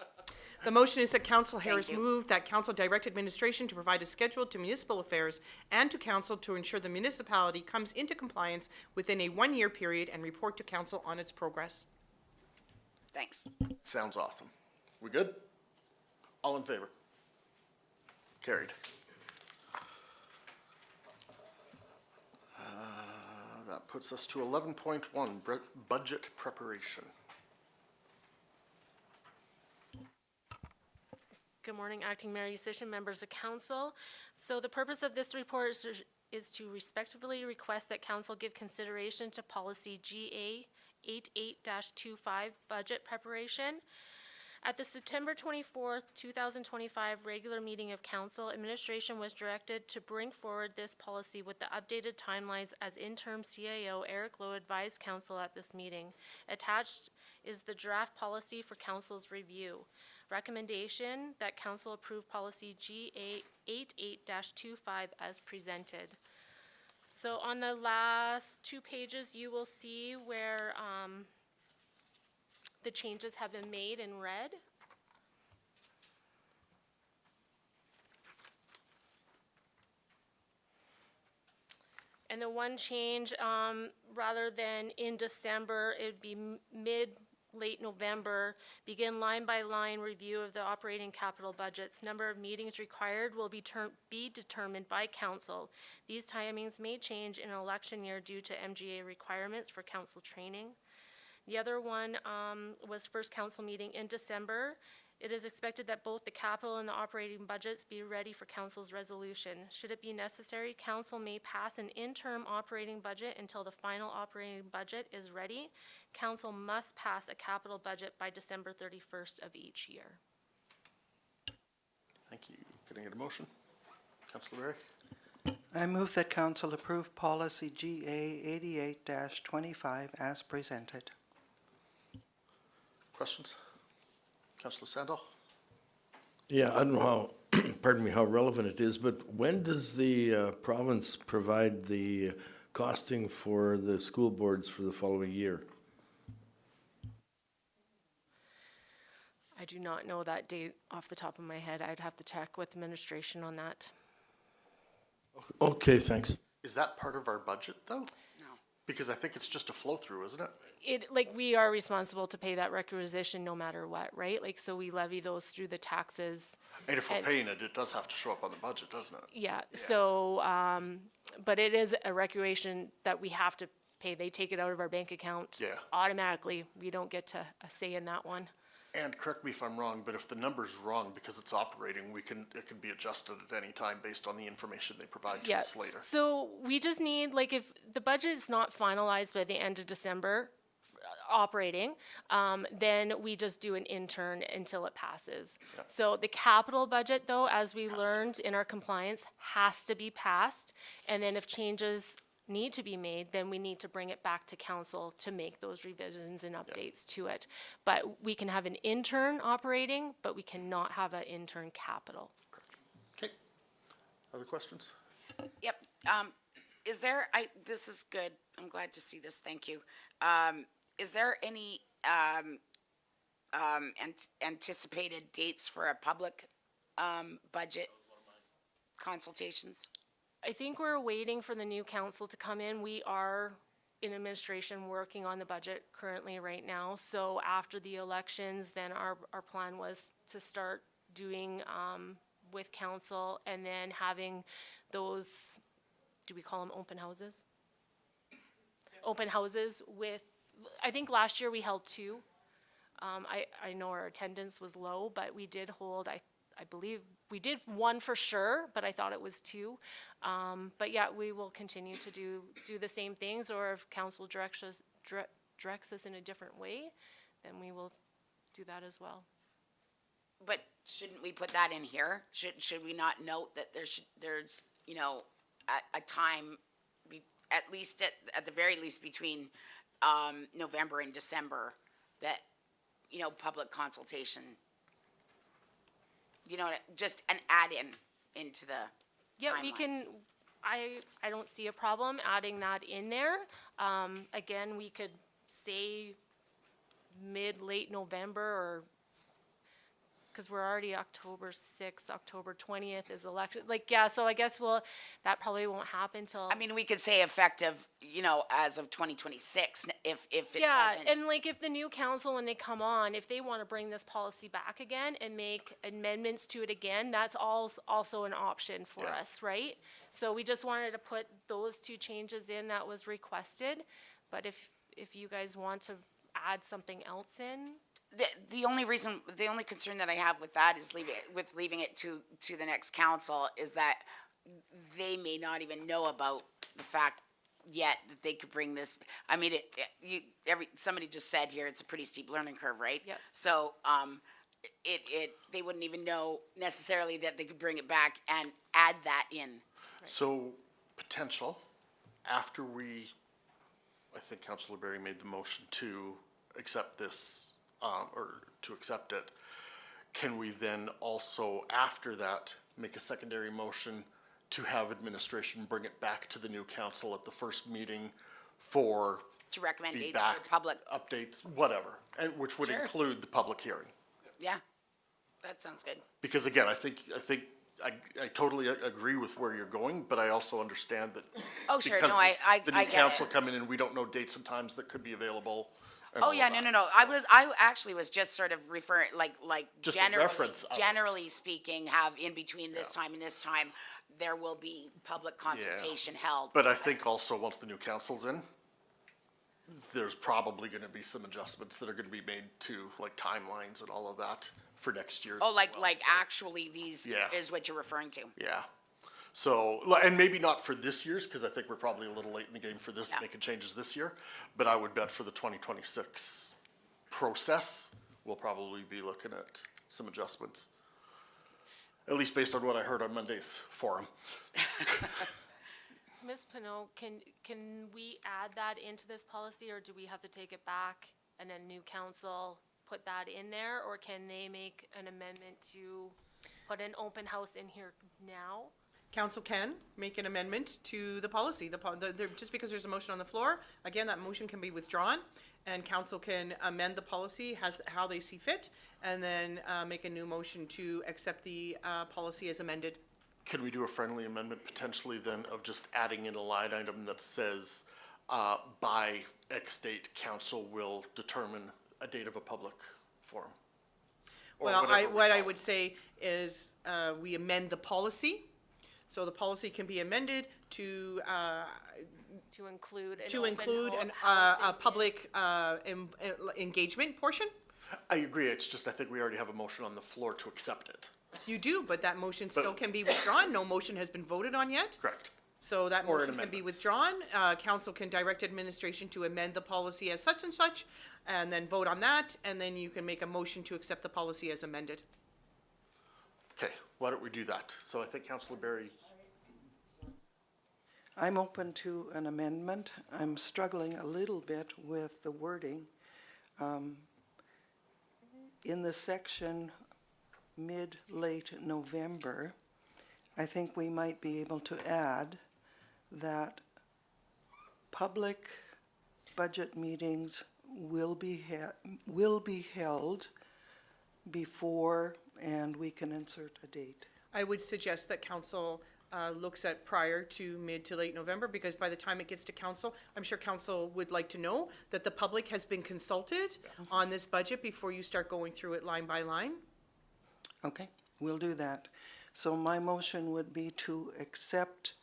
The motion is that Council Harris you. moved that council direct administration to provide a schedule to municipal affairs and to council to ensure the municipality comes into compliance within a one-year period and report to council on its progress. thanks. Sounds awesome. We good? All in favor? Carried. That puts us to 11.1, budget preparation. Good morning, Acting Mayor Yusish, members of council. So the purpose of this report is to respectfully request that council give consideration to policy GA 88-25 budget preparation. At the September 24th, 2025 regular meeting of council, administration was directed to bring forward this policy with the updated timelines as interim CAO Eric Lowe advised council at this meeting. Attached is the draft policy for council's review. Recommendation that council approve policy GA 88-25 as presented. So on the last 2 pages, you will see where the changes have been made in red. And the one change, rather than in December, it'd be late November, begin line-by-line review of the operating capital budgets. Number of meetings required will be determined by council. These timings may change in an election year due to MGA requirements for council training. The other one was first council meeting in December. It is expected that both the capital and the operating budgets be ready for council's resolution. Should it be necessary, council may pass an interim operating budget until the final operating budget is ready. Council must pass a capital budget by December 31st of each year. Thank you. Can I get a motion? Councillor Berry? I move that council approve policy GA 88-25 as presented. Questions? Councillor Sandal? Yeah, I don't know how, pardon me, how relevant it is, but when does the province provide the costing for the school boards for the following year? I do not know that date off the top of my head. I'd have to check with administration on that. Okay, thanks. Is that part of our budget, though? No. Because I think it's just a flow-through, isn't it? We are responsible to pay that requisition no matter what, right? Like, so we levy those through the taxes. And if we're And- paying it, it does have to show up on the budget, doesn't it? Yeah, so, but it is a recreation that we have to pay. They take it out of our bank account. Yeah. Automatically. We don't get to a say in that one. And correct me if I'm wrong, but if the number's wrong because it's operating, it can be adjusted at any time based on the information they provide to Yeah. us later. So we just need, like, if the budget is not finalized by the end of December, operating, then we just do an intern until it passes. So the capital budget, though, as we learned in our compliance, has to be passed. And then if changes need to be made, then we need to bring it back to council to make those revisions and updates to it. But we can have an intern operating, but we cannot have an intern capital. Okay. Other questions? Yep. This is good. I'm glad to see this. Thank you. Is there any anticipated dates for a public budget consultations? I think we're waiting for the new council to come in. We are in administration working on the budget currently right now. So after the elections, then our plan was to start doing with council and then having those, do we call them open houses? Open houses with, I think last year we held 2. I know our attendance was low, but we did hold, I believe, we did 1 for sure, but I thought it was 2. But yeah, we will continue to do the same things, or if council directs us in a different way, then we will do that as well. But shouldn't we put that in here? Should we not note that there's a time, at the very least between November and December, that, public consultation, just an add-in into the Yeah, we timeline. can, I don't see a problem adding that in there. Again, we could say late November, or, because we're already October 6th, October 20th is election, so I guess that probably won't happen till. I mean, we could say effective, as of 2026, if it Yeah, doesn't. and if the new council, when they come on, if they want to bring this policy back again and make amendments to it again, that's also an option for Yeah. us, right? So we just wanted to put those 2 changes in that was requested, but if you guys want to add something else in, The only reason, the only concern that I have with that is leaving it to the next council is that they may not even know about the fact yet that they could bring this. I mean, somebody just said here, it's a pretty steep learning curve, right? Yep. So, they wouldn't even know necessarily that they could bring it back and add that in. So, potential, after I think Councilor Berry made the motion to accept this, or to accept it, can we then also, after that, make a secondary motion to have administration bring it back to the new council at the first meeting for To recommend dates feedback, for public, updates, whatever, and which would Sure. include the public hearing? yeah, that sounds good. Because again, I think I totally agree with where you're going, but I also understand that. Oh, sure, because no, I The get new it. council come in and we don't know dates and times that could be available. and Oh, all yeah, that. no, I actually was just sort of referring, Just a generally, reference of it. generally speaking, have in between this time and this time, there will be public consultation held. But I think also, once the new council's in, there's probably gonna be some adjustments that are gonna be made to, like, timelines and all of that for next year. Oh, as like well. actually these Yeah. is what you're referring to. Yeah. So, and maybe not for this year's, because I think we're probably a little late in the game for this, Yeah. making changes this year. But I would bet for the 2026 process, we'll probably be looking at some adjustments. At least based on what I heard on Monday's forum. Ms. Pinot, can we add that into this policy, or do we have to take it back and then new council put that in there, or can they make an amendment to put an open house in here now? Council can make an amendment to the policy, just because there's a motion on the floor, again, that motion can be withdrawn, and council can amend the policy how they see fit, and then, make a new motion to accept the, policy as amended. Can we do a friendly amendment potentially then of just adding in a line item that says, by X date, council will determine a date of a public forum? Or Well, whatever we what I call would it. say is, we amend the policy, so the policy can be amended to, To include an to open include ho- an, house a in- public, engagement portion. I agree, it's just I think we already have a motion on the floor to accept it. You do, but that motion still can be withdrawn, no motion has been voted on yet. Correct. So that Or an motion can be amendment. withdrawn, council can direct administration to amend the policy as such and such, and then vote on that, and then you can make a motion to accept the policy as amended. Okay, why don't we do that? So I think Councilor Berry, I'm open to an amendment. I'm struggling a little bit with the wording. In the section mid-late November, I think we might be able to add that public budget meetings will be held before, and we can insert a date. I would suggest that council looks at prior to mid to late November, because by the time it gets to council, I'm sure council would like to know that the public has been consulted on this budget before you start going through it line by line. Okay, we'll do that. So my motion would be to accept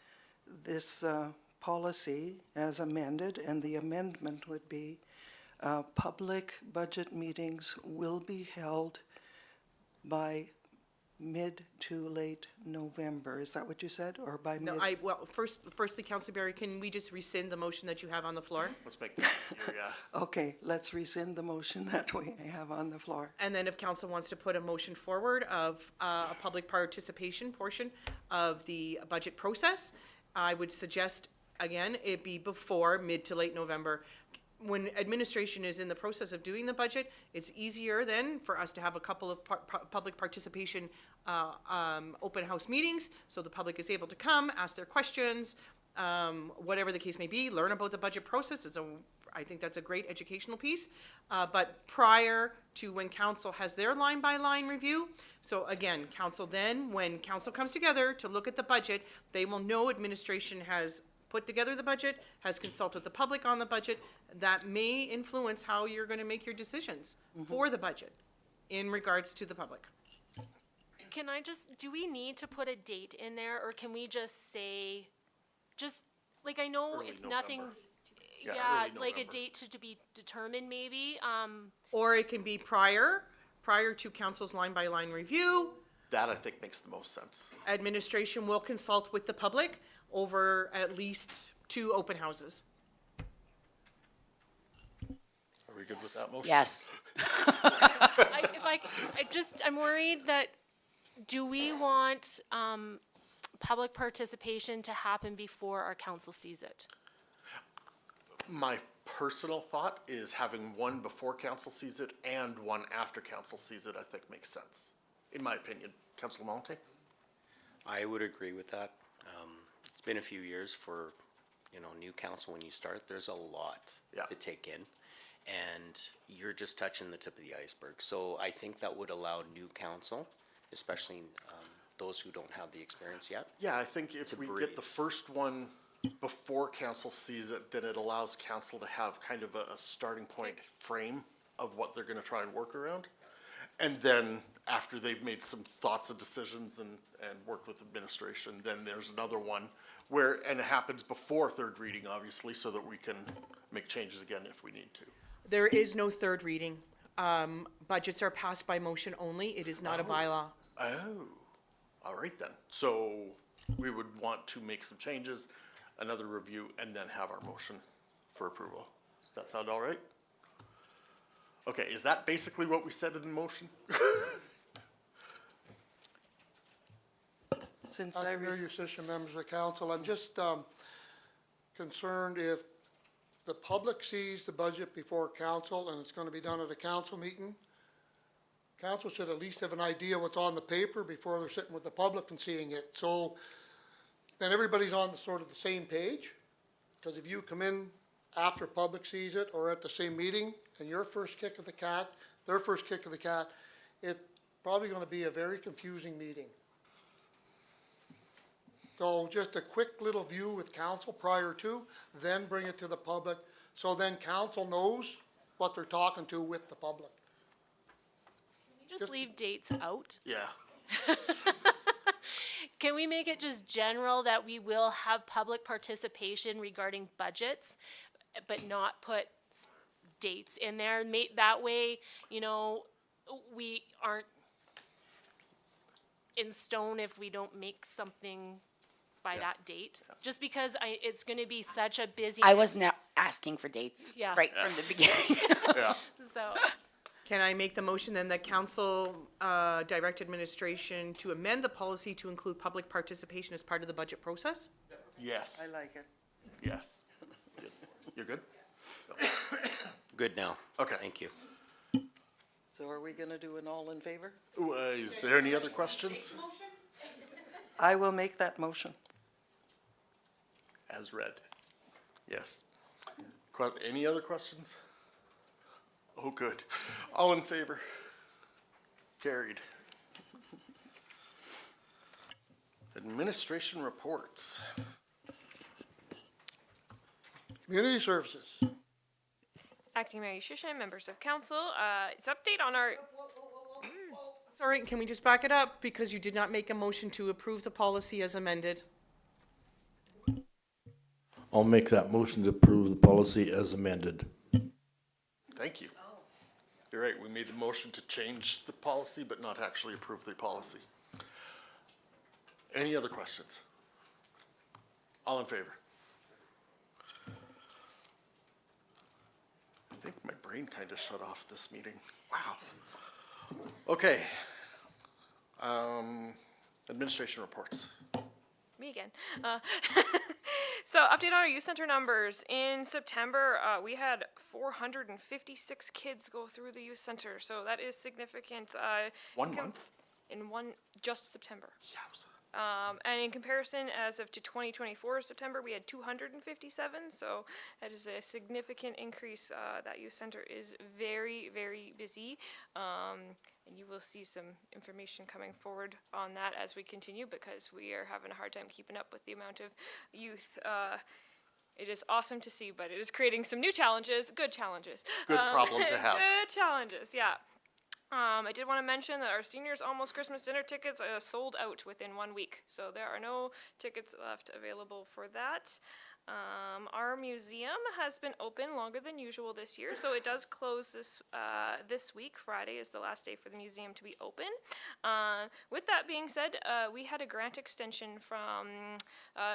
this policy as amended, and the amendment would be public budget meetings will be held by mid to late November. Is that what you said, or by mid? No, firstly, Councilor Berry, can we just rescind the motion that you have on the floor? let's make that easier, yeah. Okay, let's rescind the motion that we have on the floor. And then if council wants to put a motion forward of a public participation portion of the budget process, I would suggest, again, it be before mid to late November. When administration is in the process of doing the budget, it's easier then for us to have a couple of public participation open house meetings, so the public is able to come, ask their questions, whatever the case may be, learn about the budget process. I think that's a great educational piece. But prior to when council has their line-by-line review, so again, council then, when council comes together to look at the budget, they will know administration has put together the budget, has consulted the public on the budget. That may influence how you're gonna make your decisions for the budget in regards to the public. Can I do we need to put a date in there, or can we just say, like, I know Early it's November. nothing's, Yeah, early like a November. date to be determined maybe, Or it can be prior to council's line-by-line review. That I think makes the most sense. Administration will consult with the public over at least 2 open houses. Are we good with that motion? Yes. I'm worried that, do we want, public participation to happen before our council sees it? My personal thought is having one before council sees it and one after council sees it, I think makes sense, in my opinion. Councilor Monte? I would agree with that. It's been a few years for, new council when you start. There's a lot Yeah. to take in, and you're just touching the tip of the iceberg. So I think that would allow new council, especially those who don't have the experience yet. Yeah, I think if To we breathe. get the first one before council sees it, then it allows council to have kind of a starting point frame of what they're gonna try and work around. And then after they've made some thoughts and decisions and worked with administration, then there's another one where, and it happens before third reading, obviously, so that we can make changes again if we need to. There is no third reading. Budgets are passed by motion only. It is not a bylaw. Oh, all right then. So we would want to make some changes, another review, and then have our motion for approval. Does that sound all right? Okay, is that basically what we said in the motion? Since I, Dr. Mayor, your assistant members of council, I'm just concerned if the public sees the budget before council and it's gonna be done at a council meeting, council should at least have an idea what's on the paper before they're sitting with the public and seeing it. So then everybody's on the sort of the same page. Because if you come in after public sees it or at the same meeting and your first kick of the cat, their first kick of the cat, it's probably gonna be a very confusing meeting. So just a quick little view with council prior to, then bring it to the public, so then council knows what they're talking to with the public. Can we just leave dates out? Yeah. Can we make it just general that we will have public participation regarding budgets, but not put dates in there? That way, we aren't in stone if we don't make something by that date. Just because it's gonna be such a busy. I was not asking for dates Yeah. right from the beginning. Yeah. So, Can I make the motion then that council direct administration to amend the policy to include public participation as part of the budget process? Yes, I like it. yes. You're good? Good now. Okay. Thank you. So are we gonna do an all in favor? Is there any other questions? I will make that motion. As read. Yes. Any other questions? Oh, good. All in favor? Carried. Administration reports. Community services. Acting Mayor Yushishин, members of council, it's update on our, Sorry, can we just back it up? Because you did not make a motion to approve the policy as amended. I'll make that motion to approve the policy as amended. Thank you. You're right, we made the motion to change the policy, but not actually approve the policy. Any other questions? All in favor? I think my brain kind of shut off this meeting. Wow. Okay. Administration reports. me again. So update on our youth center numbers. In September, we had 456 kids go through the youth center, so that is significant. 1 month? In just September. Yowza. And in comparison, as of to 2024 September, we had 257, so that is a significant increase. That youth center is very, very busy. And you will see some information coming forward on that as we continue, because we are having a hard time keeping up with the amount of youth. It is awesome to see, but it is creating some new challenges, good challenges. Good problem to have. Good challenges, yeah. I did want to mention that our seniors almost Christmas dinner tickets sold out within 1 week, so there are no tickets left available for that. Our museum has been open longer than usual this year, so it does close this week. Friday is the last day for the museum to be open. With that being said, we had a grant extension from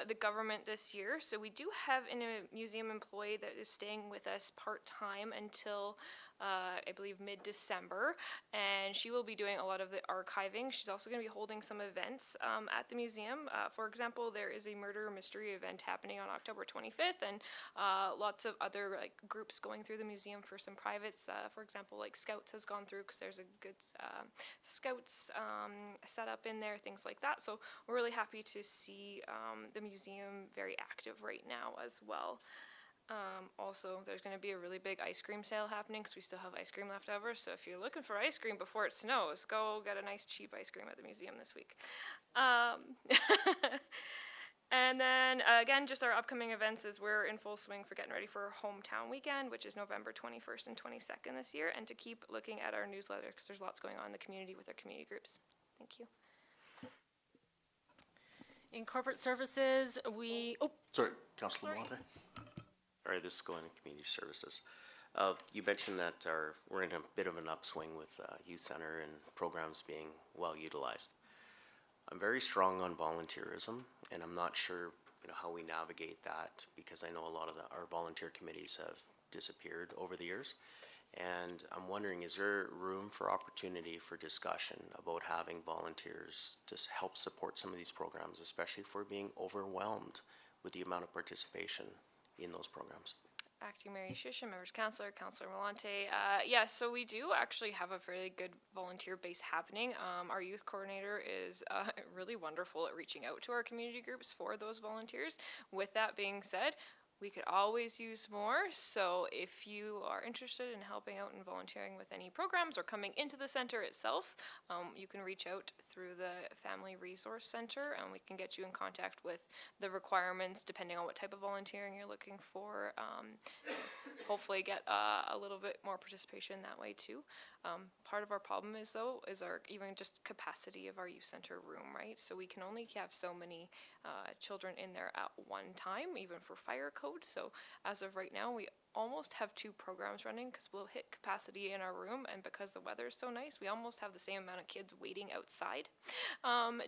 the government this year, so we do have a museum employee that is staying with us part-time until I believe mid-December, and she will be doing a lot of the archiving. She's also going to be holding some events at the museum. For example, there is a murder mystery event happening on October 25th, and lots of other like groups going through the museum for some privates. For example, like Scouts has gone through because there's a good Scouts setup in there, things like that. So we're really happy to see the museum very active right now as well. Also, there's going to be a really big ice cream sale happening because we still have ice cream left over. So if you're looking for ice cream before it snows, go get a nice cheap ice cream at the museum this week. And then again, just our upcoming events is we're in full swing for getting ready for Hometown Weekend, which is November 21st and 22nd this year, and to keep looking at our newsletter because there's lots going on in the community with our community groups. Thank you. In corporate services, Sorry, Councilor Monte. All right, this is going to community services. You mentioned that we're in a bit of an upswing with youth center and programs being well utilized. I'm very strong on volunteerism, and I'm not sure how we navigate that because I know a lot of our volunteer committees have disappeared over the years. And I'm wondering, is there room for opportunity for discussion about having volunteers to help support some of these programs, especially if we're being overwhelmed with the amount of participation in those programs? Acting Mayor Shusha, members Councillor Malante. Yes, so we do actually have a very good volunteer base happening. Our youth coordinator is really wonderful at reaching out to our community groups for those volunteers. With that being said, we could always use more, so if you are interested in helping out and volunteering with any programs or coming into the center itself, you can reach out through the Family Resource Center, and we can get you in contact with the requirements depending on what type of volunteering you're looking for. Hopefully get a little bit more participation that way too. Part of our problem is our even just capacity of our youth center room, right? So we can only have so many children in there at one time, even for fire code. So as of right now, we almost have 2 programs running because we'll hit capacity in our room, and because the weather is so nice, we almost have the same amount of kids waiting outside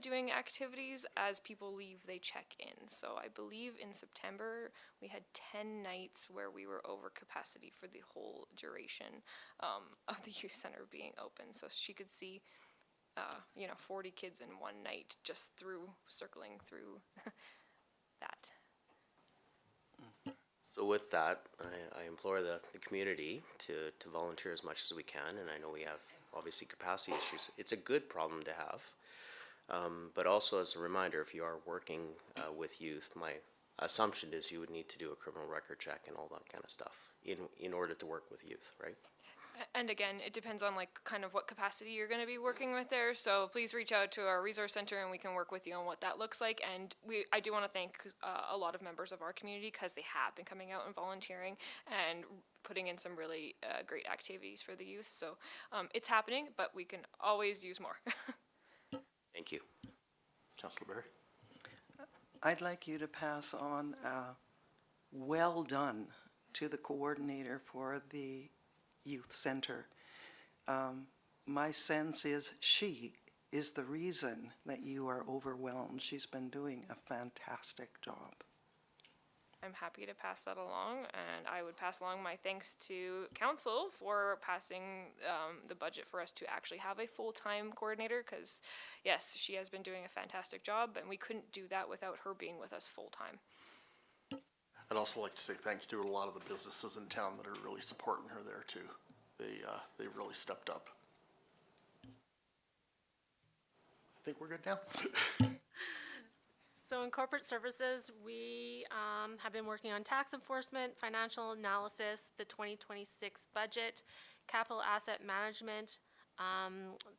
doing activities. As people leave, they check in. So I believe in September we had 10 nights where we were over capacity for the whole duration of the youth center being open. So she could see 40 kids in one night just circling through that. So with that, I implore the community to volunteer as much as we can, and I know we have obviously capacity issues. It's a good problem to have, but also as a reminder, if you are working with youth, my assumption is you would need to do a criminal record check and all that kind of stuff in order to work with youth, right? And again, it depends on kind of what capacity you're going to be working with there. So please reach out to our resource center and we can work with you on what that looks like. And I do want to thank a lot of members of our community because they have been coming out and volunteering and putting in some really great activities for the youth. So it's happening, but we can always use more. Thank you. Councilor Barry. I'd like you to pass on well done to the coordinator for the youth center. My sense is she is the reason that you are overwhelmed. She's been doing a fantastic job. I'm happy to pass that along, and I would pass along my thanks to council for passing the budget for us to actually have a full-time coordinator, because yes, she has been doing a fantastic job, and we couldn't do that without her being with us full-time. I'd also like to say thank you to a lot of the businesses in town that are really supporting her there too. They've really stepped up. I think we're good now. So in corporate services, we have been working on tax enforcement, financial analysis, the 2026 budget, capital asset management.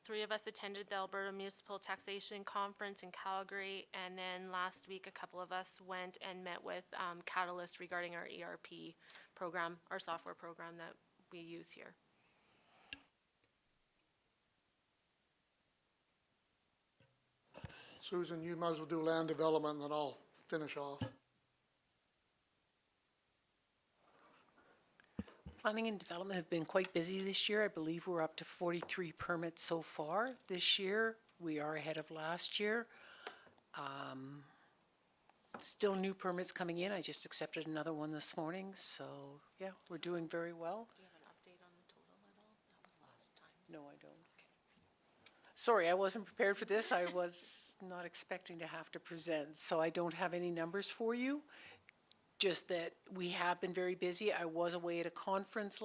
3 of us attended the Alberta Municipal Taxation Conference in Calgary, and then last week a couple of us went and met with Catalyst regarding our ERP program, our software program that we use here. Susan, you might as well do land development and then I'll finish off. Planning and development have been quite busy this year. I believe we're up to 43 permits so far this year. We are ahead of last year. Still new permits coming in. I just accepted another one this morning, so yeah, we're doing very well. Do you have an update on the total at all? That was last time. No, I don't. Sorry, I wasn't prepared for this. I was not expecting to have to present, so I don't have any numbers for you. Just that we have been very busy. I was away at a conference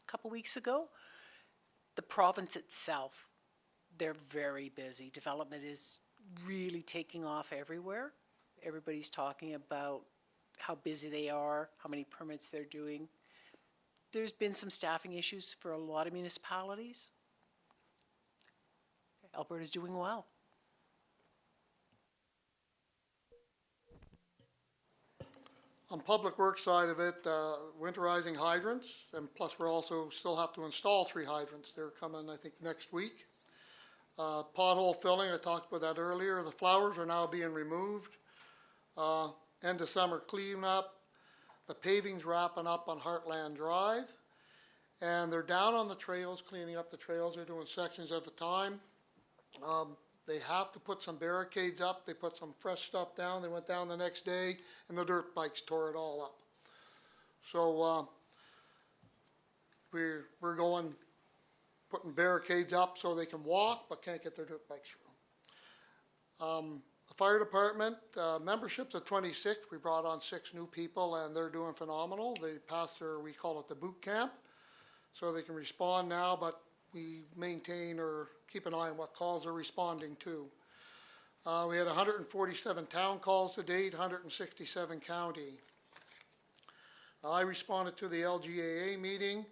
couple weeks ago. The province itself, they're very busy. Development is really taking off everywhere. Everybody's talking about how busy they are, how many permits they're doing. There's been some staffing issues for a lot of municipalities. Alberta's doing well. On public works side of it, winterizing hydrants, and plus we're also still have to install 3 hydrants. They're coming, I think, next week. Pothole filling, I talked about that earlier. The flowers are now being removed. End of summer cleanup. The paving's wrapping up on Heartland Drive. And they're down on the trails, cleaning up the trails. They're doing sections at a time. They have to put some barricades up. They put some fresh stuff down. They went down the next day and the dirt bikes tore it all up. So, we're going, putting barricades up so they can walk, but can't get their dirt bikes through. The fire department, membership's at 26. We brought on 6 new people and they're doing phenomenal. They passed their, we call it the boot camp. So they can respond now, but we maintain or keep an eye on what calls they're responding to. We had 147 town calls to date, 167 county. I responded to the LGAA meeting,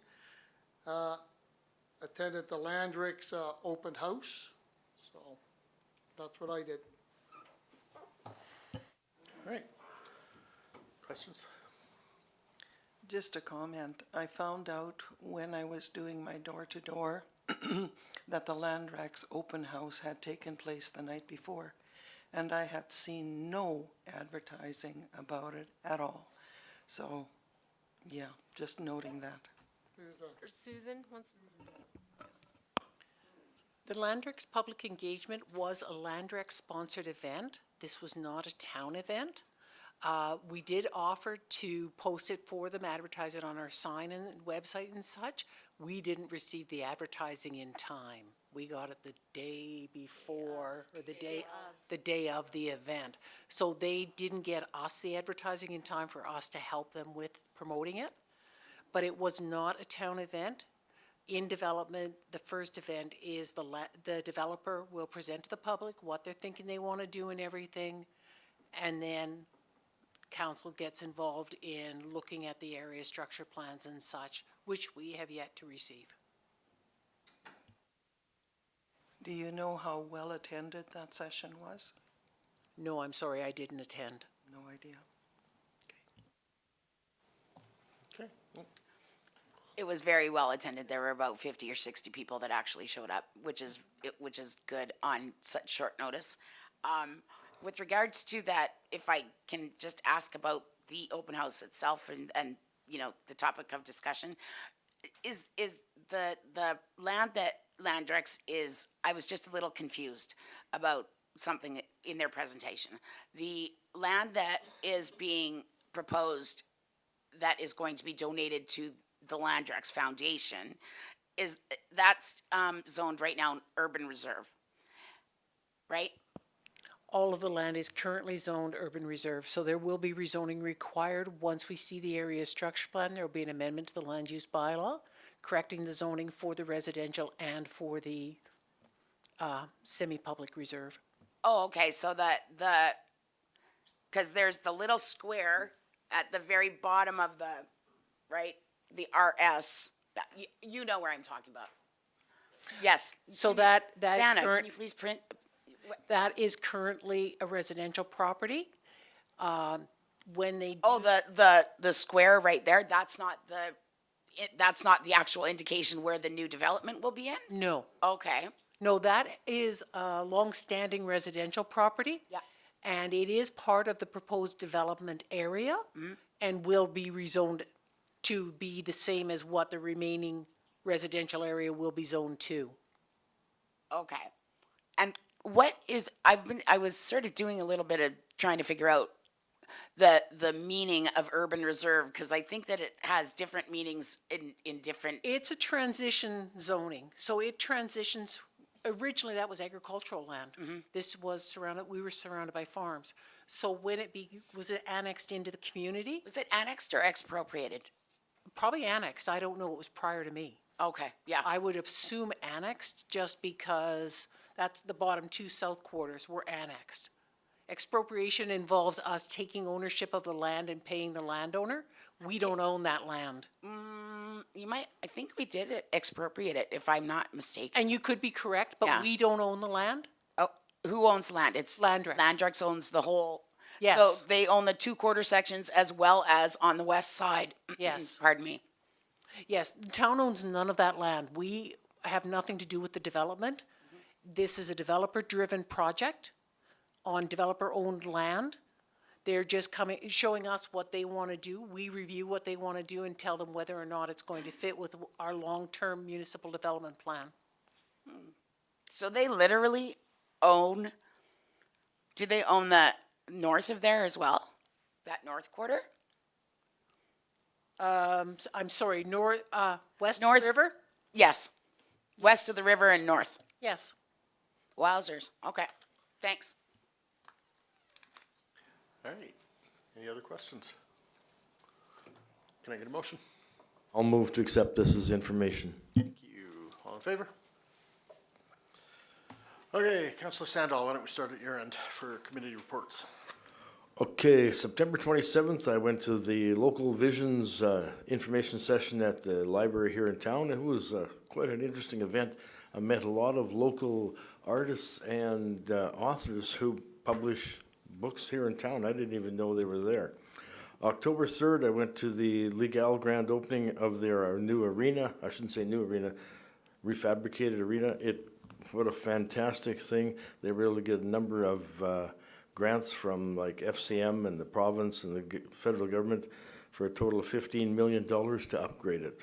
attended the Landrix open house, so that's what I did. All right. Questions? Just a comment. I found out when I was doing my door-to-door that the Landrex open house had taken place the night before, and I had seen no advertising about it at all. So, yeah, just noting that. Or Susan wants, The Landrex public engagement was a Landrex-sponsored event. This was not a town event. We did offer to post it for them, advertise it on our sign and website and such. We didn't receive the advertising in time. We got it the day before, or the day of the event. So they didn't get us the advertising in time for us to help them with promoting it. But it was not a town event. In development, the first event is the developer will present to the public what they're thinking they want to do and everything, and then council gets involved in looking at the area structure plans and such, which we have yet to receive. Do you know how well attended that session was? No, I'm sorry, I didn't attend. No idea. Okay. It was very well attended. There were about 50 or 60 people that actually showed up, which is good on such short notice. With regards to that, if I can just ask about the open house itself and you know, the topic of discussion, is the land that Landrex is, I was just a little confused about something in their presentation. The land that is being proposed that is going to be donated to the Landrex Foundation, that's zoned right now in urban reserve, right? All of the land is currently zoned urban reserve, so there will be rezoning required. Once we see the area structure plan, there will be an amendment to the land use bylaw, correcting the zoning for the residential and for the semi-public reserve. Oh, okay, so because there's the little square at the very bottom of the, right, the RS, you know where I'm talking about. Yes. So that Vanna, can current, you please print? that is currently a residential property. When they Oh, the square right there, that's not the actual indication where the new development will be in? no. Okay, No, that is a long-standing residential property. Yeah. And it is part of the proposed development area and will be rezoned to be the same as what the remaining residential area will be zoned to. Okay. And what is, I was sort of doing a little bit of trying to figure out the meaning of urban reserve, because I think that it has different meanings in different, It's a transition zoning, so it transitions, originally that was agricultural land. This was surrounded, we were surrounded by farms. So when was it annexed into the community? was it annexed or expropriated? Probably annexed, I don't know, it was prior to me. Okay, yeah. I would assume annexed, just because that's the bottom two south quarters were annexed. Expropriation involves us taking ownership of the land and paying the landowner. We don't own that land. I think we did expropriate it, if I'm not mistaken. And you could be correct, but Yeah. we don't own the land? Oh, who owns land? It's Landrex. Landrex owns the whole. Yes. So they own the 2 quarter sections as well as on the west side. Yes. Pardon me. Yes, the town owns none of that land. We have nothing to do with the development. This is a developer-driven project on developer-owned land. They're just showing us what they want to do. We review what they want to do and tell them whether or not it's going to fit with our long-term municipal development plan. So they literally own, do they own the north of there as well? That north quarter? I'm sorry, west North- river? Yes. West of the river and north. Yes. Wowzers. Okay. Thanks. All right. Any other questions? Can I get a motion? I'll move to accept this as information. Thank you. All in favor? Okay, Councillor Sandal, why don't we start at your end for committee reports? Okay, September 27th, I went to the Local Visions information session at the library here in town. It was quite an interesting event. I met a lot of local artists and authors who publish books here in town. I didn't even know they were there. October 3rd, I went to the Legal grand opening of their new arena. I shouldn't say new arena, refabricated arena. What a fantastic thing. They were able to get a number of grants from like FCM and the province and the federal government for a total of $15 million to upgrade it.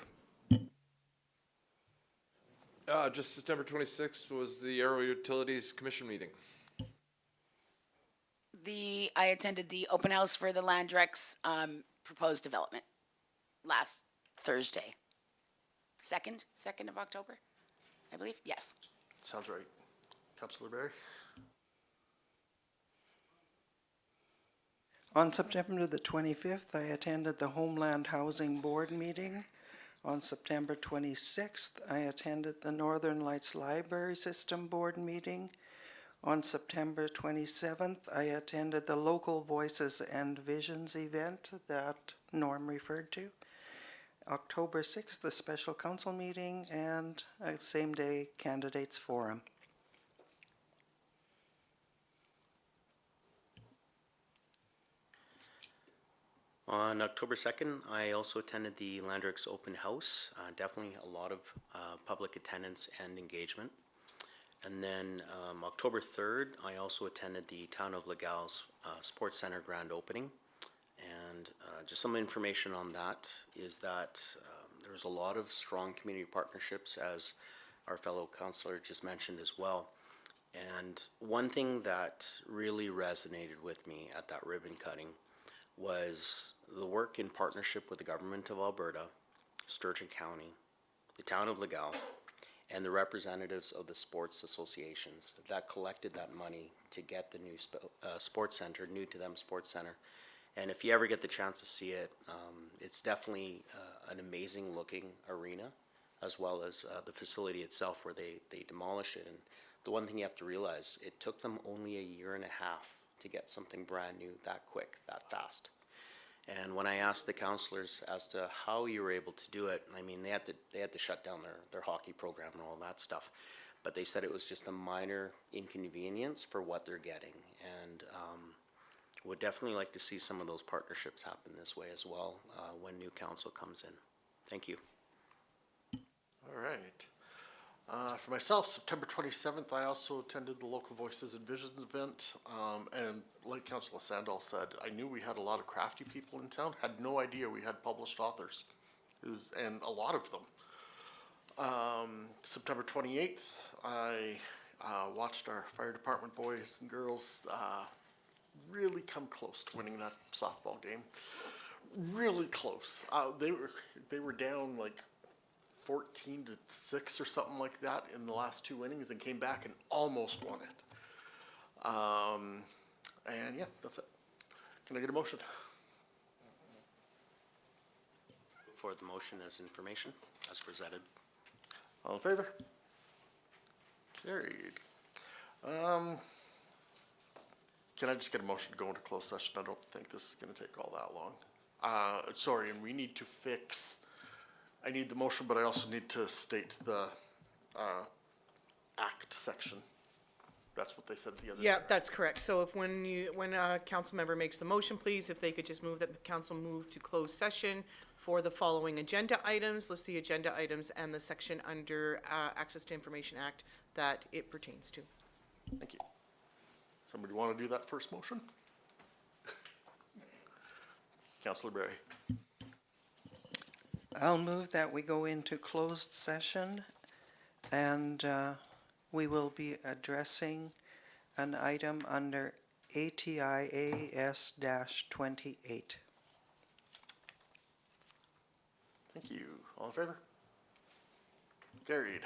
Just September 26th was the Aero Utilities Commission meeting. I attended the open house for the Landrex proposed development last Thursday. 2nd of October, I believe. Yes. Sounds right. Councillor Barry? On September the 25th, I attended the Homeland Housing Board meeting. On September 26th, I attended the Northern Lights Library System Board meeting. On September 27th, I attended the Local Voices and Visions event that Norm referred to. October 6th, the special council meeting, and same day, candidates forum. On October 2nd, I also attended the Landrex Open House. Definitely a lot of public attendance and engagement. And then October 3rd, I also attended the Town of Legal's Sports Center grand opening. And just some information on that is that there's a lot of strong community partnerships, as our fellow councillor just mentioned as well. And one thing that really resonated with me at that ribbon cutting was the work in partnership with the Government of Alberta, Sturgeon County, the Town of Legal, and the representatives of the sports associations that collected that money to get the new sports center, new to them sports center. And if you ever get the chance to see it, it's definitely an amazing looking arena, as well as the facility itself where they demolish it. And the one thing you have to realize, it took them only a year and a half to get something brand new that quick, that fast. And when I asked the councillors as to how you were able to do it, I mean, they had to shut down their hockey program and all that stuff. But they said it was just a minor inconvenience for what they're getting. And would definitely like to see some of those partnerships happen this way as well when new council comes in. Thank you. All right. For myself, September 27th, I also attended the Local Voices and Visions event. And like Councillor Sandal said, I knew we had a lot of crafty people in town, had no idea we had published authors and a lot of them. September 28th, I watched our fire department boys and girls really come close to winning that softball game. Really close. They were down like 14-6 or something like that in the last two innings and came back and almost won it. And yeah, that's it. Can I get a motion? For the motion as information, as presented. All in favor? Carried. Can I just get a motion to go into closed session? I don't think this is gonna take all that long. Sorry, and we need to fix, I need the motion, but I also need to state the, act section. That's what they said the other day. Yeah, that's correct. So if when a council member makes the motion, please, if they could just move that the council move to closed session for the following agenda items, list the agenda items and the section under Access to Information Act that it pertains to. Thank you. Somebody want to do that first motion? Councillor Berry. I'll move that we go into closed session, and we will be addressing an item under ATIAS-28. Thank you. All in favor? Carried.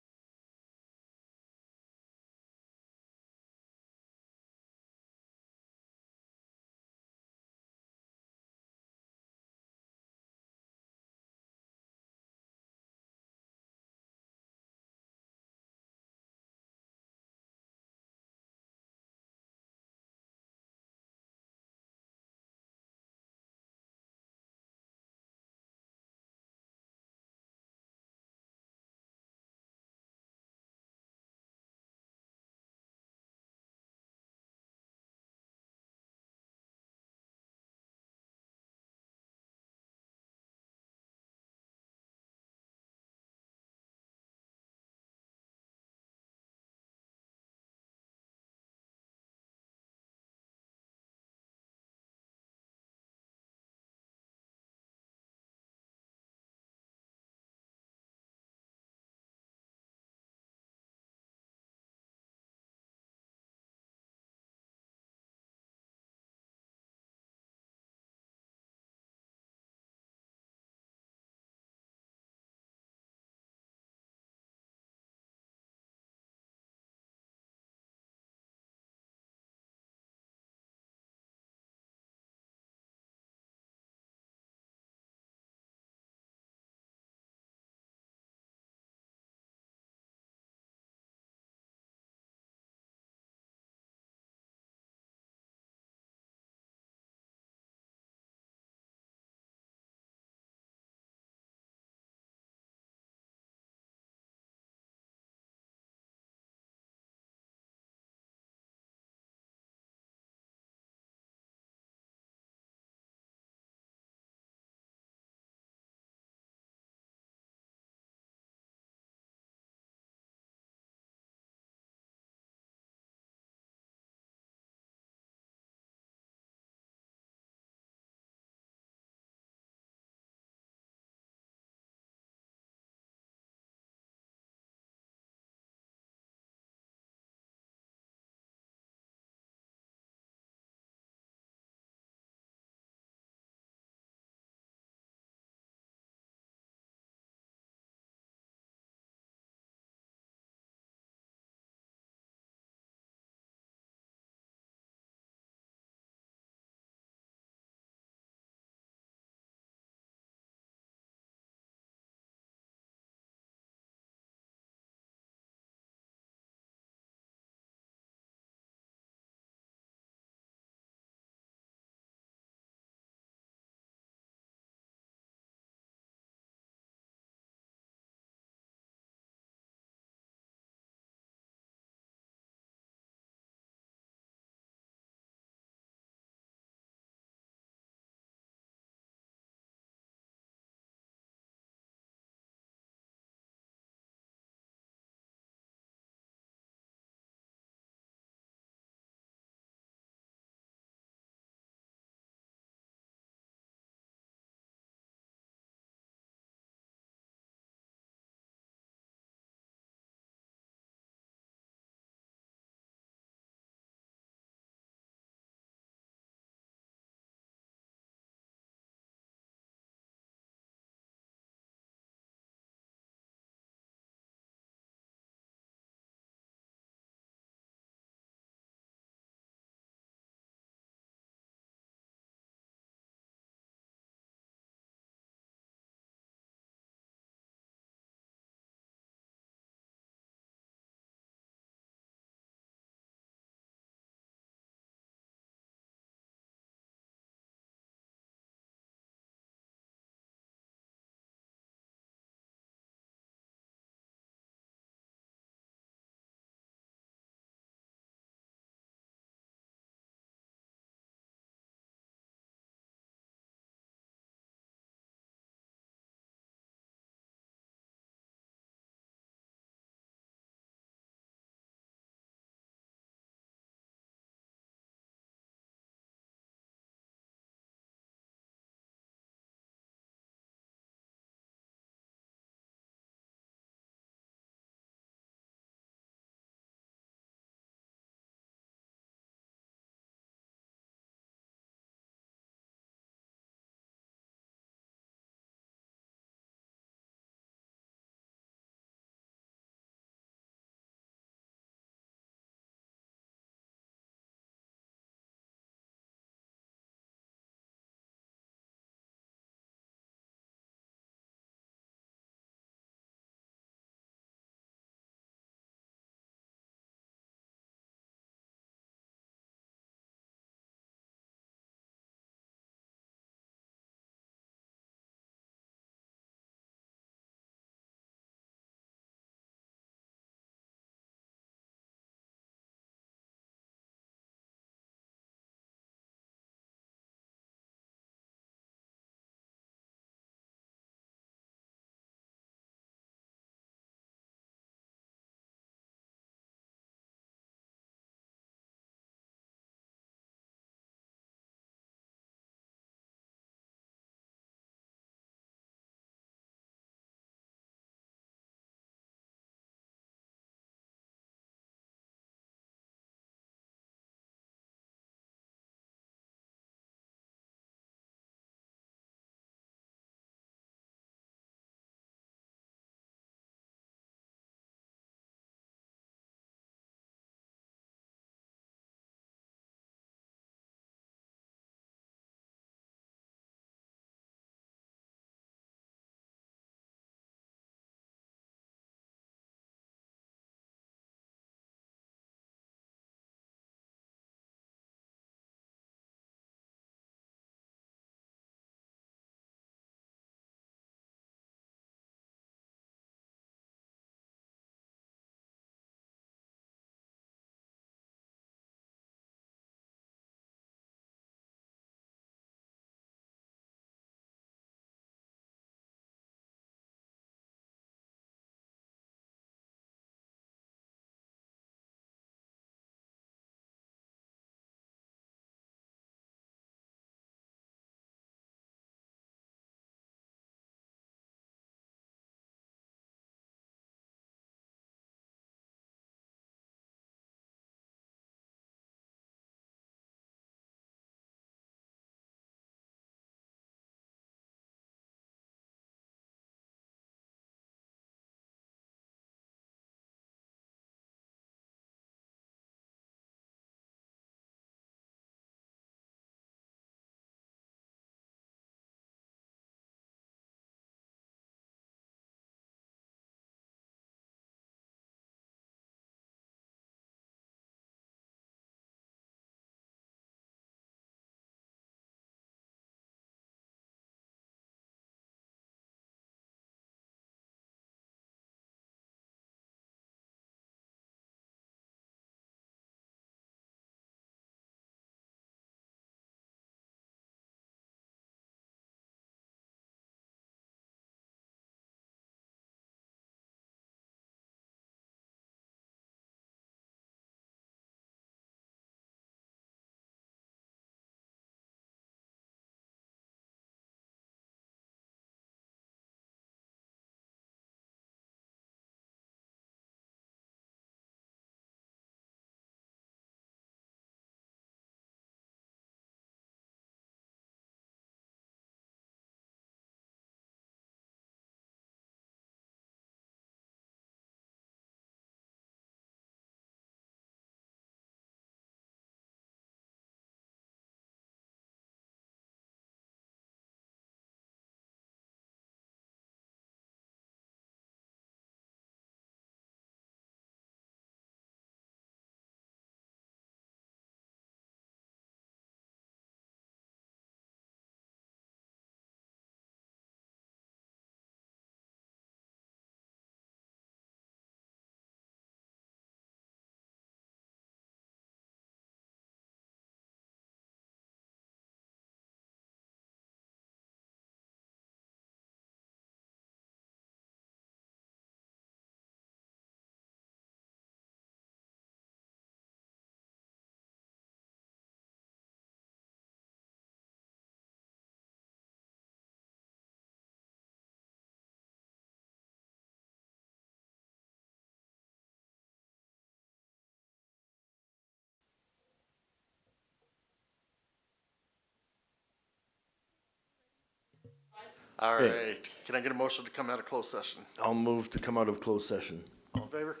All right, can I get a motion to come out of closed session? I'll move to come out of closed session. All in favor?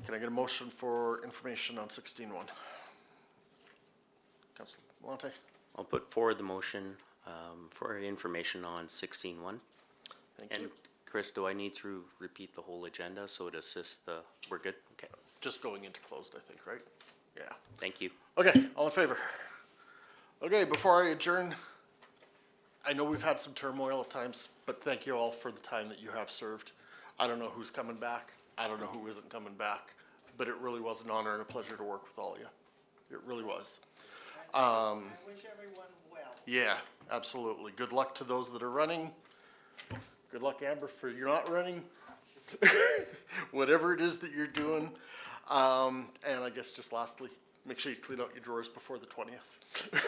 Can I get a motion for information on 16-1? Councilor Malonte? I'll put forward the motion for information on 16.1. Thank And you. Chris, do I need to repeat the whole agenda so it assists the, we're good? Okay, Just going into closed, I think, right? Yeah. thank you. Okay, all in favor? Okay, before I adjourn, I know we've had some turmoil at times, but thank you all for the time that you have served. I don't know who's coming back. I don't know who isn't coming back, but it really was an honor and a pleasure to work with all of you. It really was. I wish everyone well. Yeah, absolutely. Good luck to those that are running. Good luck, Amber, for you're not running. Whatever it is that you're doing. And I guess just lastly, make sure you clean out your drawers before the 20th.